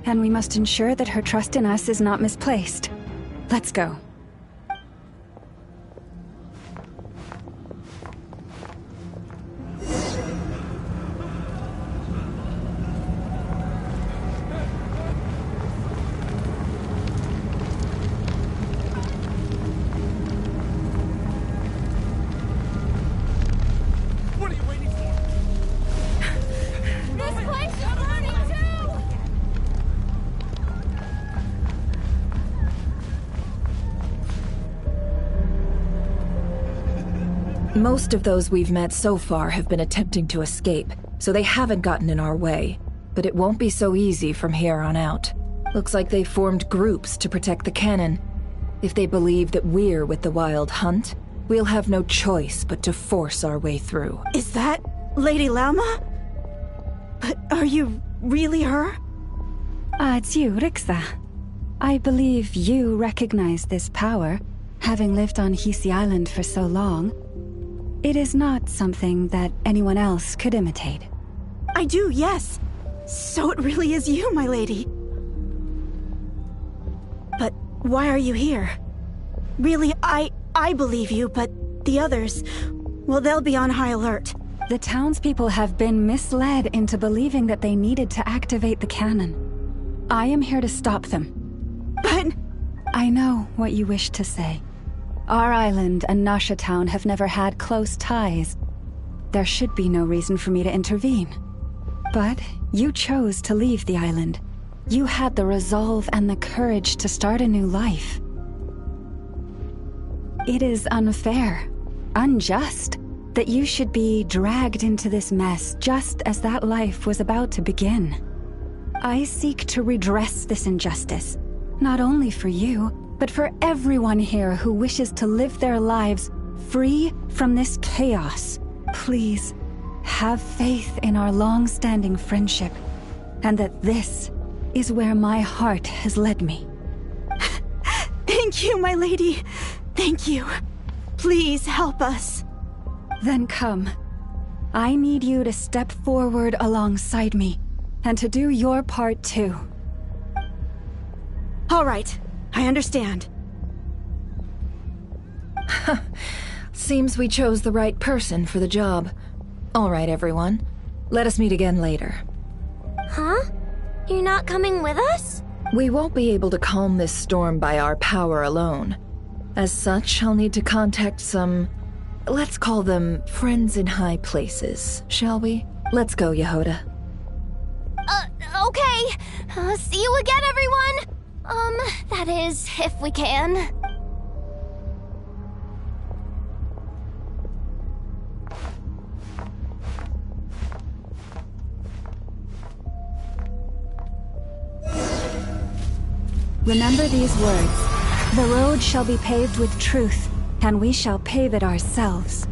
And we must ensure that her trust in us is not misplaced. Let's go. Most of those we've met so far have been attempting to escape, so they haven't gotten in our way. But it won't be so easy from here on out. Looks like they formed groups to protect the cannon. If they believe that we're with the Wild Hunt, we'll have no choice but to force our way through. Is that Lady Lauma? But are you really her? It's you, Rixa. I believe you recognize this power, having lived on Hisi Island for so long. It is not something that anyone else could imitate. I do, yes. So it really is you, my lady. But why are you here? Really, I believe you, but the others, well, they'll be on high alert. The townspeople have been misled into believing that they needed to activate the cannon. I am here to stop them. But... I know what you wish to say. Our island and Nasha Town have never had close ties. There should be no reason for me to intervene. But you chose to leave the island. You had the resolve and the courage to start a new life. It is unfair, unjust, that you should be dragged into this mess just as that life was about to begin. I seek to redress this injustice, not only for you, but for everyone here who wishes to live their lives free from this chaos. Please, have faith in our long-standing friendship, and that this is where my heart has led me. Thank you, my lady. Thank you. Please help us. Then come. I need you to step forward alongside me, and to do your part too. All right, I understand. Seems we chose the right person for the job. All right, everyone. Let us meet again later. Huh? You're not coming with us? We won't be able to calm this storm by our power alone. As such, I'll need to contact some... let's call them friends in high places, shall we? Let's go, Yehoda. Okay. See you again, everyone! That is, if we can. Remember these words. The road shall be paved with truth, and we shall pave it ourselves.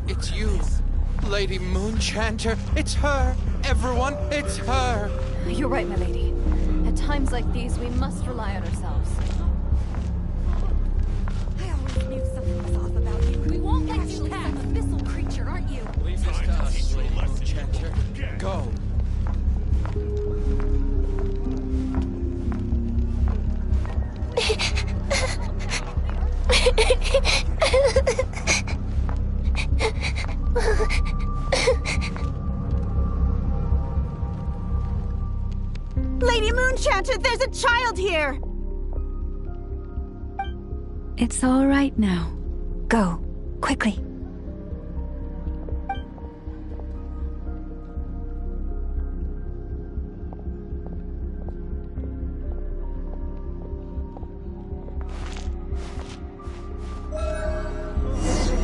It's you, Lady Moonchanter. It's her. Everyone, it's her. You're right, my lady. At times like these, we must rely on ourselves. I always knew something was off about you. We won't let you pass, abyssal creature, aren't you? Leave this to us, Lady Moonchanter. Go. Lady Moonchanter, there's a child here! It's all right now. Go, quickly.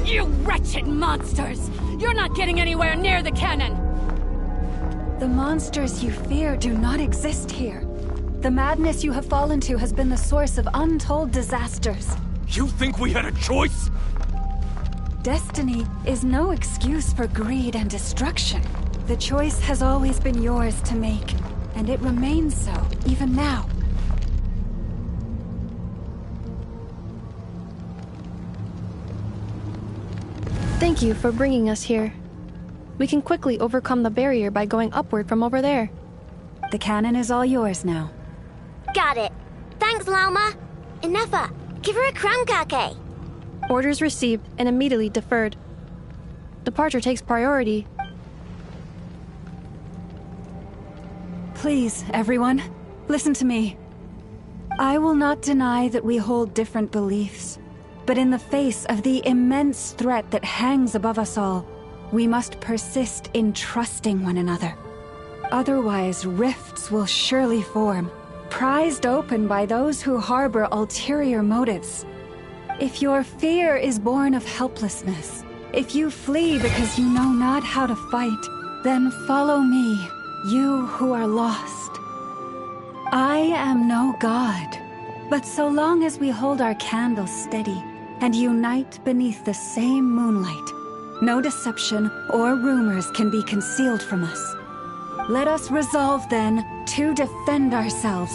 You wretched monsters! You're not getting anywhere near the cannon! The monsters you fear do not exist here. The madness you have fallen to has been the source of untold disasters. You think we had a choice? Destiny is no excuse for greed and destruction. The choice has always been yours to make, and it remains so, even now. Thank you for bringing us here. We can quickly overcome the barrier by going upward from over there. The cannon is all yours now. Got it. Thanks, Lauma. Inefa, give her a crown kake. Orders received and immediately deferred. Departure takes priority. Please, everyone, listen to me. I will not deny that we hold different beliefs, but in the face of the immense threat that hangs above us all, we must persist in trusting one another. Otherwise, rifts will surely form, prized open by those who harbor ulterior motives. If your fear is born of helplessness, if you flee because you know not how to fight, then follow me, you who are lost. I am no god, but so long as we hold our candles steady and unite beneath the same moonlight, no deception or rumors can be concealed from us. Let us resolve then to defend ourselves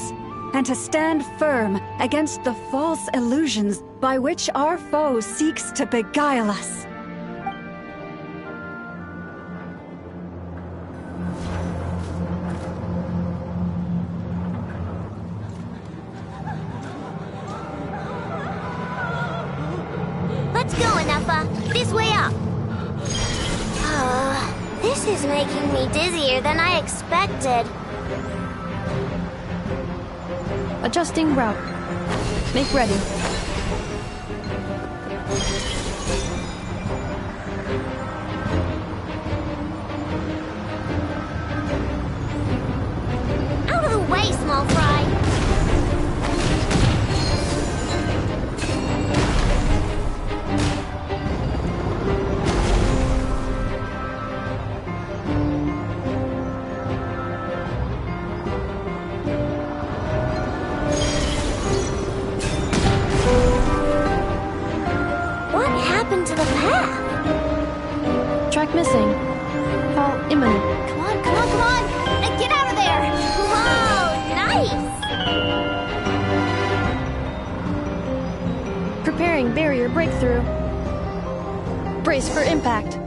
and to stand firm against the false illusions by which our foe seeks to beguile us. Let's go, Anafa. This way up. This is making me dizzier than I expected. Adjusting route. Make ready. Out of the way, small fry. To the path. Track missing. Fall imminent. Come on, come on, come on! Get out of there! Whoa, nice! Preparing barrier breakthrough. Brace for impact.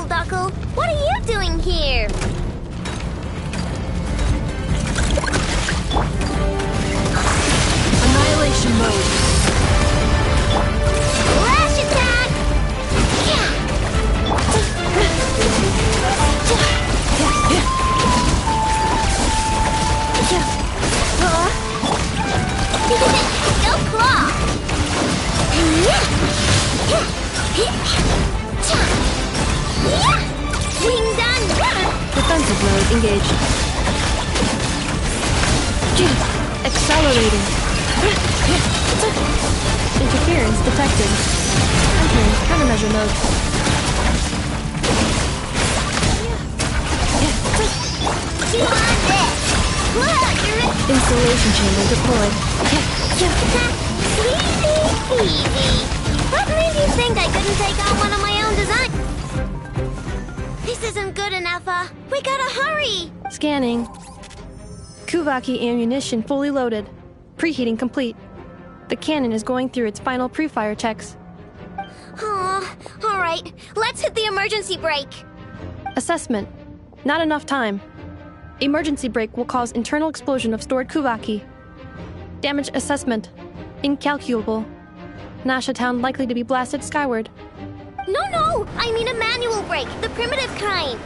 Knuckle, what are you doing here? Annihilation mode. Flash attack! Go claw! Wing done! Defensive mode engaged. Accelerating. Interference detected. Entering countermeasure mode. You want this! Installation chamber deployed. Easy. What made you think I couldn't take out one of my own designs? This isn't good enough, we gotta hurry! Scanning. Kuvaki ammunition fully loaded. Preheating complete. The cannon is going through its final pre-fire checks. Oh, alright. Let's hit the emergency brake. Assessment. Not enough time. Emergency brake will cause internal explosion of stored Kuvaki. Damage assessment. Incalculable. Nasha Town likely to be blasted skyward. No! I mean a manual brake, the primitive kind.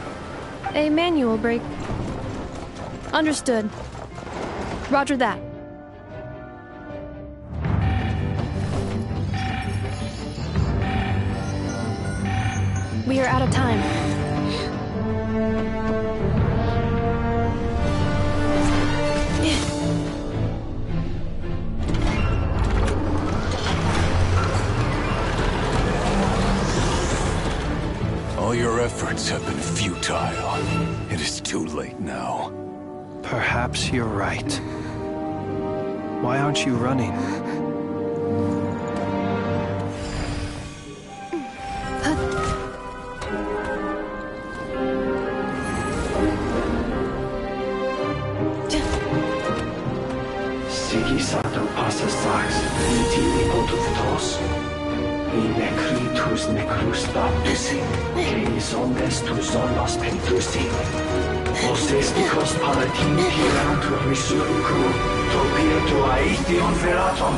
A manual brake. Understood. Roger that. We are out of time. All your efforts have been futile. It is too late now. Perhaps you're right. Why aren't you running? Sigisata passa sax, viti potus in necritus necrus baptisi, que omnes tu zonos pentusi. Osesticos palatin pirantur resurcu, topirtu aethion veratum.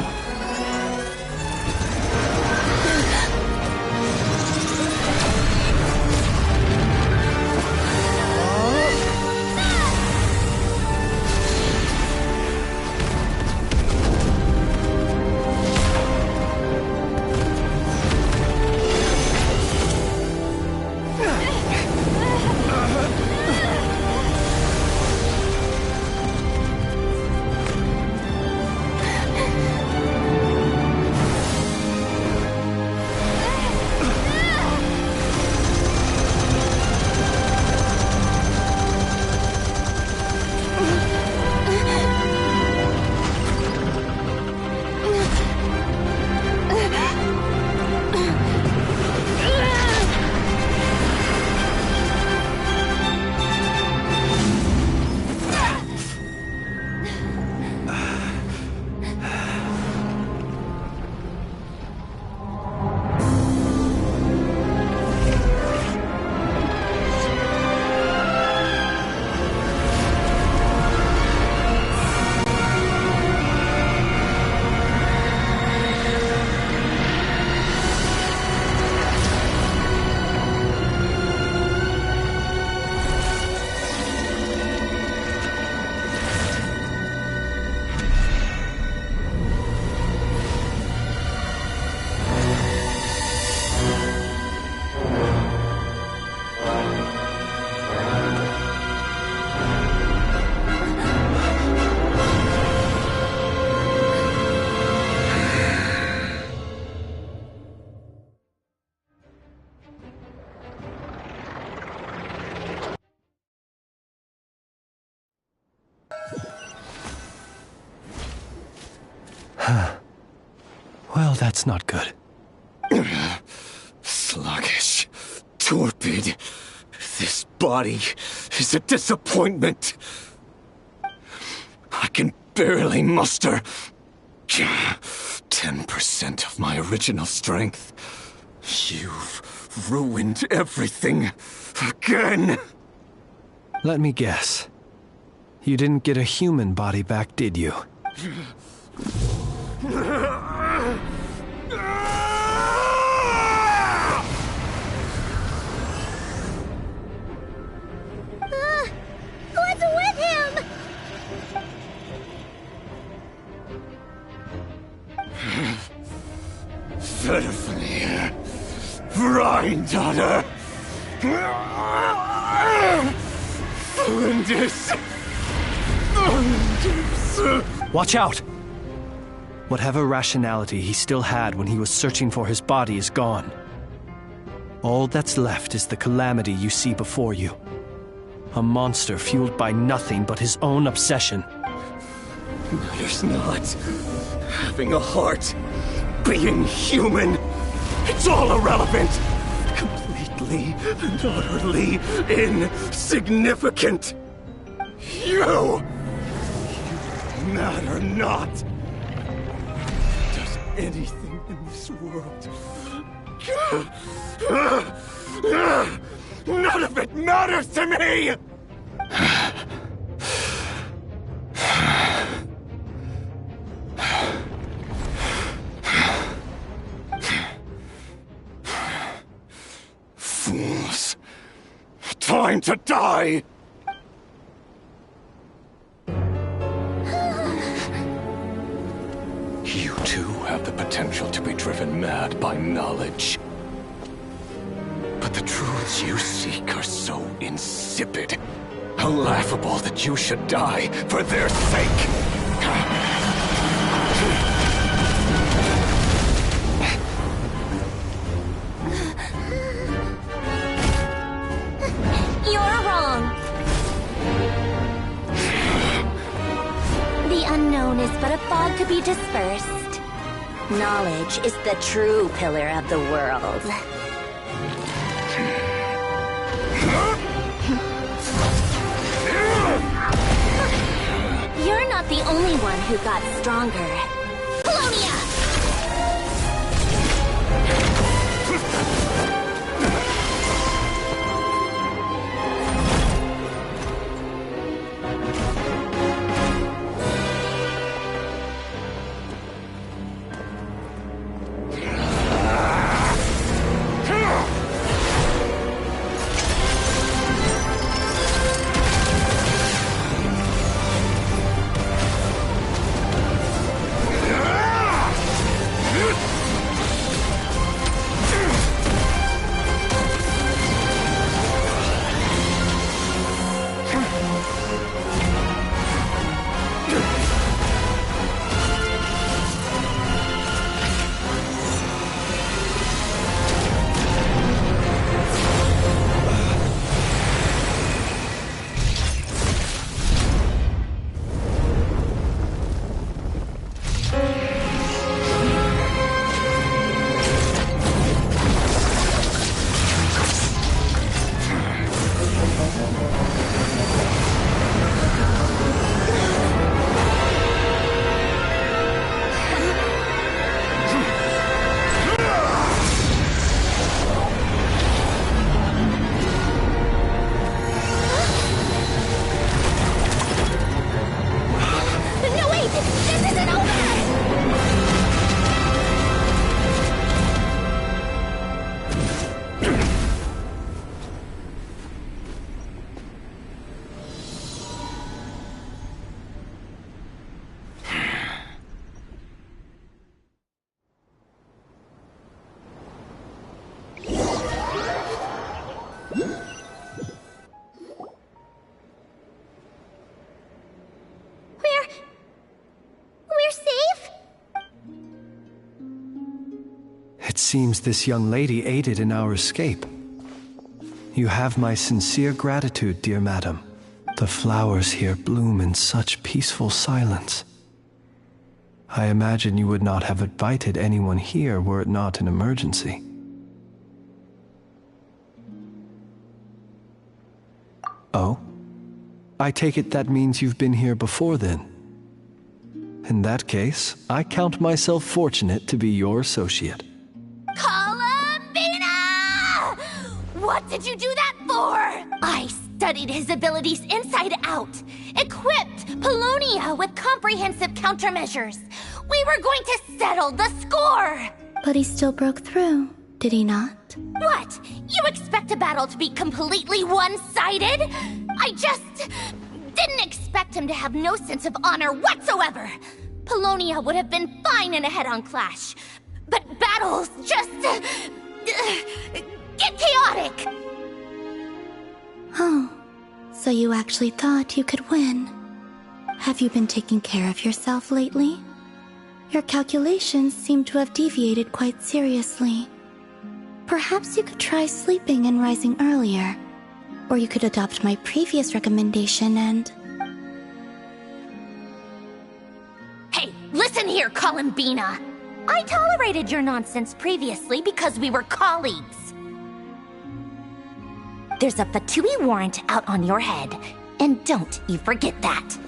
Well, that's not good. Sluggish. Torpid. This body is a disappointment. I can barely muster 10% of my original strength. You've ruined everything again. Let me guess. You didn't get a human body back, did you? What's with him? Verfnir. Rheindaughter. Watch out! Whatever rationality he still had when he was searching for his body is gone. All that's left is the calamity you see before you. A monster fueled by nothing but his own obsession. Matters not. Having a heart. Being human. It's all irrelevant. Completely and utterly insignificant. You matter not. Does anything in this world... None of it matters to me! Fools. Time to die! You too have the potential to be driven mad by knowledge. But the truths you seek are so insipid, how laughable that you should die for their sake. You're wrong. The unknown is but a fog to be dispersed. Knowledge is the true pillar of the world. You're not the only one who got stronger. Polonia! It seems this young lady aided in our escape. You have my sincere gratitude, dear madam. The flowers here bloom in such peaceful silence. I imagine you would not have invited anyone here were it not an emergency. Oh? I take it that means you've been here before then. In that case, I count myself fortunate to be your associate. Columbina! What did you do that for? I studied his abilities inside out, equipped Polonia with comprehensive countermeasures. We were going to settle the score! But he still broke through, did he not? What? You expect a battle to be completely one-sided? I just didn't expect him to have no sense of honor whatsoever. Polonia would have been fine in a head-on clash, but battles just get chaotic. Oh, so you actually thought you could win. Have you been taking care of yourself lately? Your calculations seem to have deviated quite seriously. Perhaps you could try sleeping and rising earlier. Or you could adopt my previous recommendation and... Hey, listen here, Columbina! I tolerated your nonsense previously because we were colleagues. There's a Fatui warrant out on your head, and don't you forget that.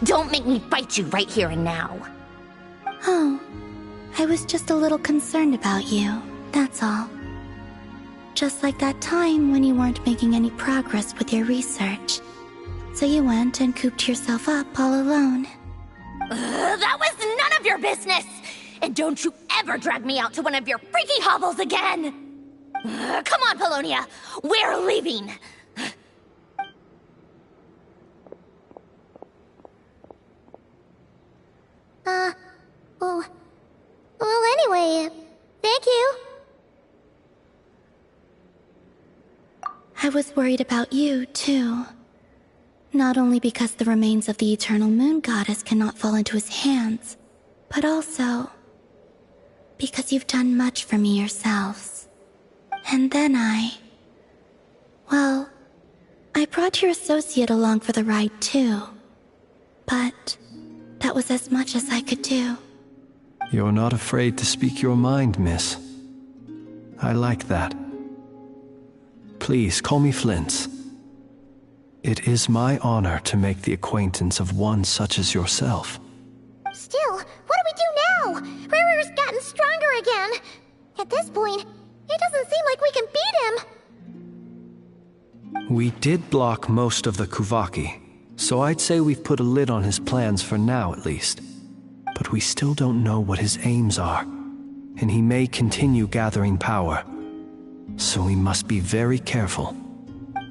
Don't make me fight you right here and now. Oh, I was just a little concerned about you, that's all. Just like that time when you weren't making any progress with your research. So you went and cooped yourself up all alone. That was none of your business! And don't you ever drag me out to one of your freaky hovels again! Come on, Polonia! We're leaving! Well, anyway, thank you. I was worried about you, too. Not only because the remains of the Eternal Moon Goddess cannot fall into his hands, but also because you've done much for me yourselves. And then well, I brought your associate along for the ride, too. But that was as much as I could do. You're not afraid to speak your mind, miss. I like that. Please call me Flint's. It is my honor to make the acquaintance of one such as yourself. Still, what do we do now? Riri's gotten stronger again. At this point, it doesn't seem like we can beat him. We did block most of the Kuvaki, so I'd say we've put a lid on his plans for now at least. But we still don't know what his aims are, and he may continue gathering power. So we must be very careful.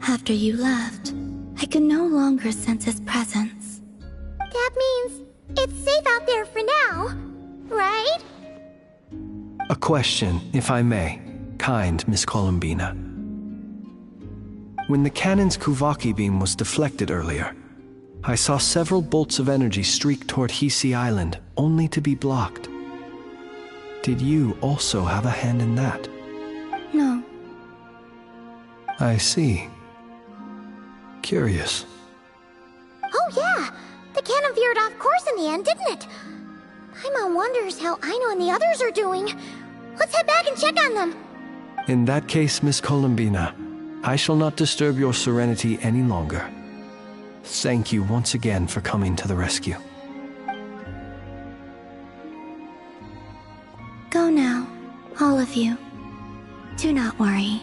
After you left, I could no longer sense his presence. That means it's safe out there for now, right? A question, if I may, kind Miss Columbina. When the cannon's Kuvaki beam was deflected earlier, I saw several bolts of energy streak toward Hisi Island, only to be blocked. Did you also have a hand in that? No. I see. Curious. Oh yeah! The cannon veered off course in the end, didn't it? Paimon wonders how Aino and the others are doing. Let's head back and check on them. In that case, Miss Columbina, I shall not disturb your serenity any longer. Thank you once again for coming to the rescue. Go now, all of you. Do not worry.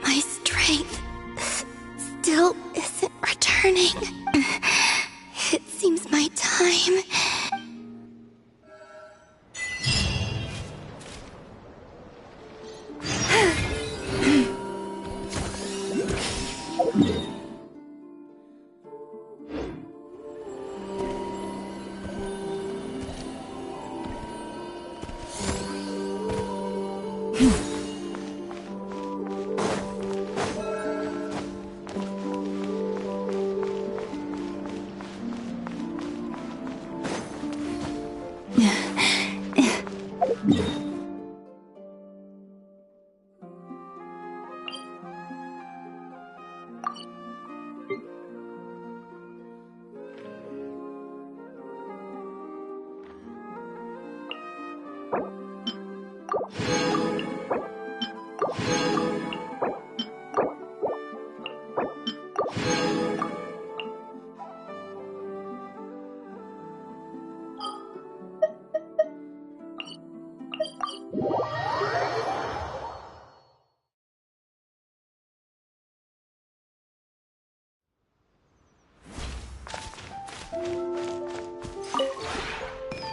My strength still isn't returning. It seems my time...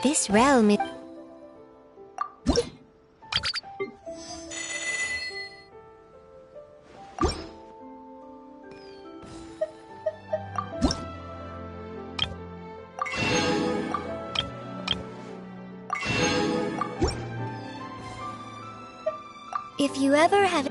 This realm is... If you ever have...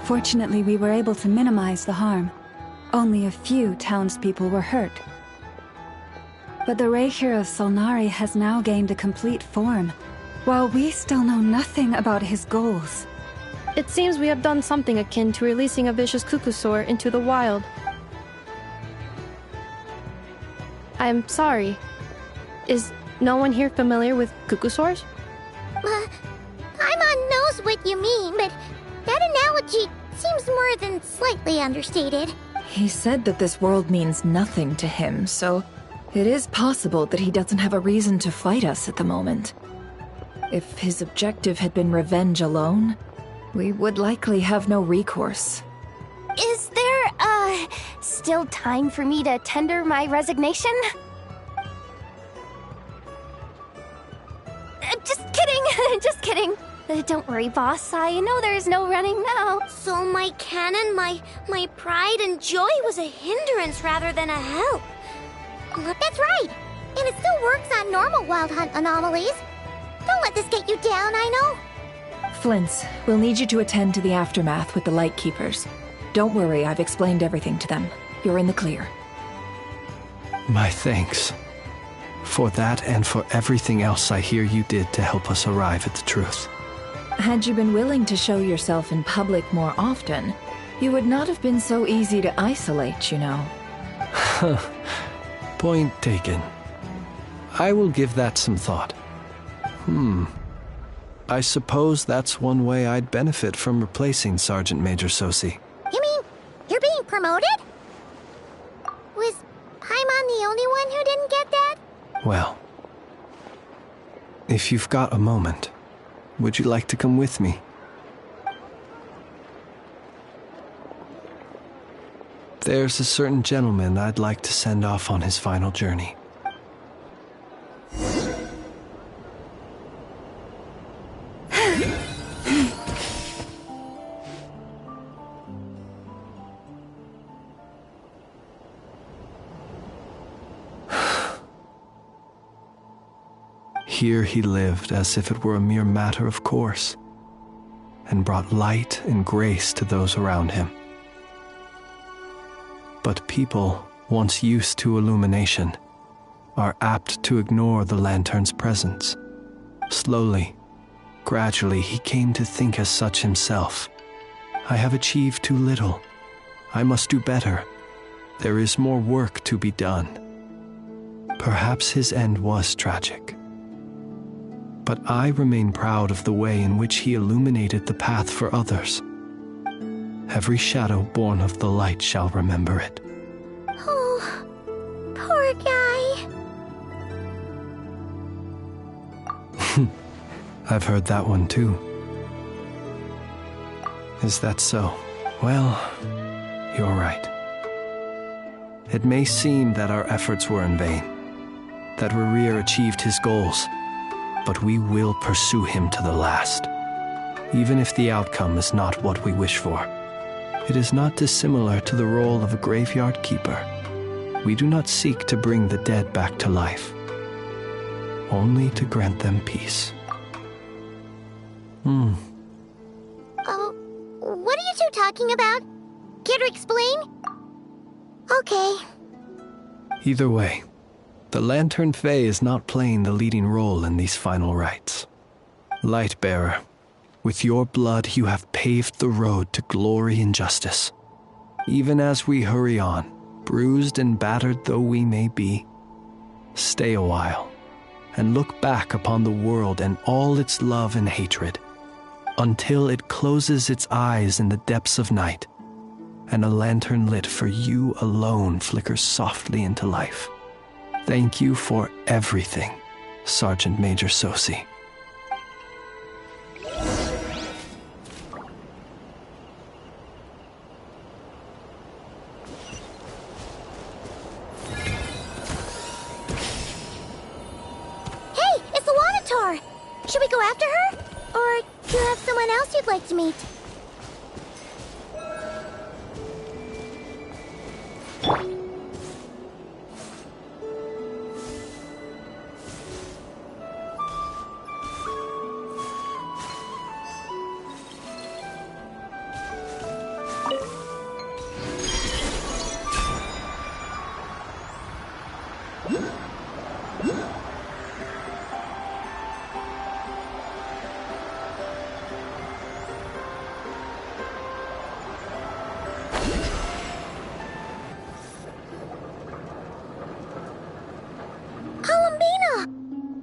Fortunately, we were able to minimize the harm. Only a few townspeople were hurt. But the Raher of Solnari has now gained a complete form, while we still know nothing about his goals. It seems we have done something akin to releasing a vicious Kukusaur into the wild. I'm sorry. Is no one here familiar with Kukusaurs? Paimon knows what you mean, but that analogy seems more than slightly understated. He said that this world means nothing to him, so it is possible that he doesn't have a reason to fight us at the moment. If his objective had been revenge alone, we would likely have no recourse. Is there, still time for me to tender my resignation? Just kidding, just kidding. Don't worry, boss. I know there's no running now. So my cannon, my pride and joy was a hindrance rather than a help. That's right. And it still works on normal wild hunt anomalies. Don't let this get you down, I know. Flint's, we'll need you to attend to the aftermath with the Lightkeepers. Don't worry, I've explained everything to them. You're in the clear. My thanks. For that and for everything else I hear you did to help us arrive at the truth. Had you been willing to show yourself in public more often, you would not have been so easy to isolate, you know. Point taken. I will give that some thought. I suppose that's one way I'd benefit from replacing Sergeant Major Sosi. You mean you're being promoted? Was Paimon the only one who didn't get that? Well, if you've got a moment, would you like to come with me? There's a certain gentleman I'd like to send off on his final journey. Here he lived as if it were a mere matter of course, and brought light and grace to those around him. But people, once used to illumination, are apt to ignore the lantern's presence. Slowly, gradually, he came to think as such himself. I have achieved too little. I must do better. There is more work to be done. Perhaps his end was tragic. But I remain proud of the way in which he illuminated the path for others. Every shadow born of the light shall remember it. Oh, poor guy. I've heard that one too. Is that so? Well, you're right. It may seem that our efforts were in vain, that Rerir achieved his goals, but we will pursue him to the last, even if the outcome is not what we wish for. It is not dissimilar to the role of a graveyard keeper. We do not seek to bring the dead back to life, only to grant them peace. Oh, what are you two talking about? Care to explain? Okay. Either way, the Lantern Fae is not playing the leading role in these final rites. Lightbearer, with your blood you have paved the road to glory and justice. Even as we hurry on, bruised and battered though we may be, stay a while and look back upon the world and all its love and hatred, until it closes its eyes in the depths of night, and a lantern lit for you alone flickers softly into life. Thank you for everything, Sergeant Major Sosi. Hey, it's the Wanator! Should we go after her? Or do you have someone else you'd like to meet?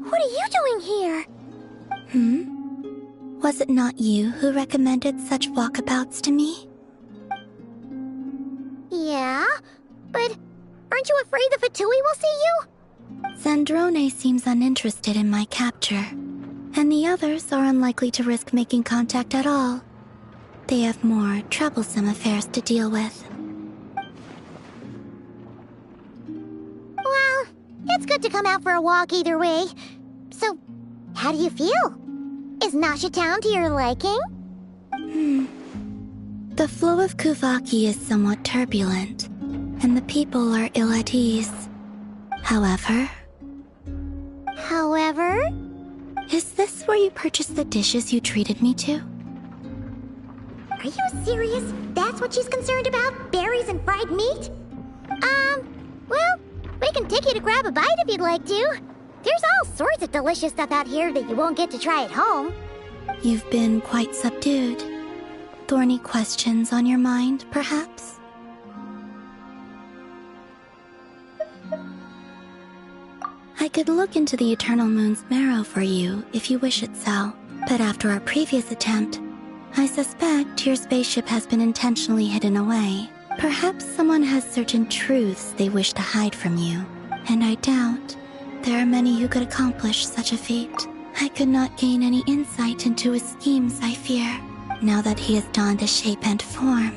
What are you doing here? Was it not you who recommended such walkabouts to me? Yeah, but aren't you afraid the Fatui will see you? Zandrone seems uninterested in my capture, and the others are unlikely to risk making contact at all. They have more troublesome affairs to deal with. Well, it's good to come out for a walk either way. So, how do you feel? Is Nasha Town to your liking? The flow of Kuvaki is somewhat turbulent, and the people are ill at ease. However... Is this where you purchased the dishes you treated me to? Are you serious? That's what she's concerned about? Berries and fried meat? Well, we can take you to grab a bite if you'd like to. There's all sorts of delicious stuff out here that you won't get to try at home. You've been quite subdued. Thorny questions on your mind, perhaps? I could look into the Eternal Moon's marrow for you if you wish it so, but after our previous attempt, I suspect your spaceship has been intentionally hidden away. Perhaps someone has certain truths they wish to hide from you, and I doubt there are many who could accomplish such a feat. I could not gain any insight into his schemes, I fear, now that he has donned a shape and form.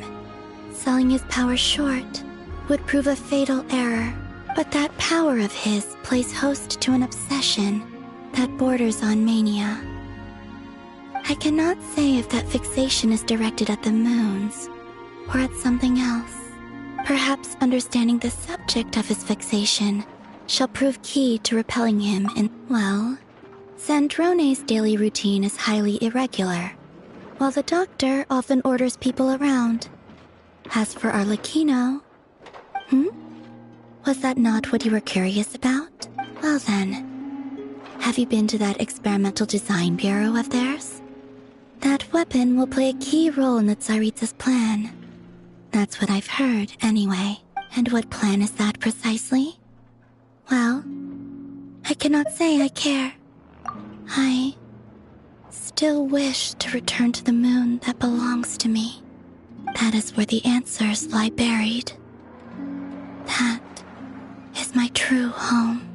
Selling his power short would prove a fatal error, but that power of his plays host to an obsession that borders on mania. I cannot say if that fixation is directed at the moons or at something else. Perhaps understanding the subject of his fixation shall prove key to repelling him in, well, Zandrone's daily routine is highly irregular, while the doctor often orders people around. As for Arlecchino... Was that not what you were curious about? Well then, have you been to that experimental design bureau of theirs? That weapon will play a key role in the Tsaritsa's plan. That's what I've heard, anyway. And what plan is that precisely? Well, I cannot say I care. I still wish to return to the moon that belongs to me. That is where the answers lie buried. That is my true home.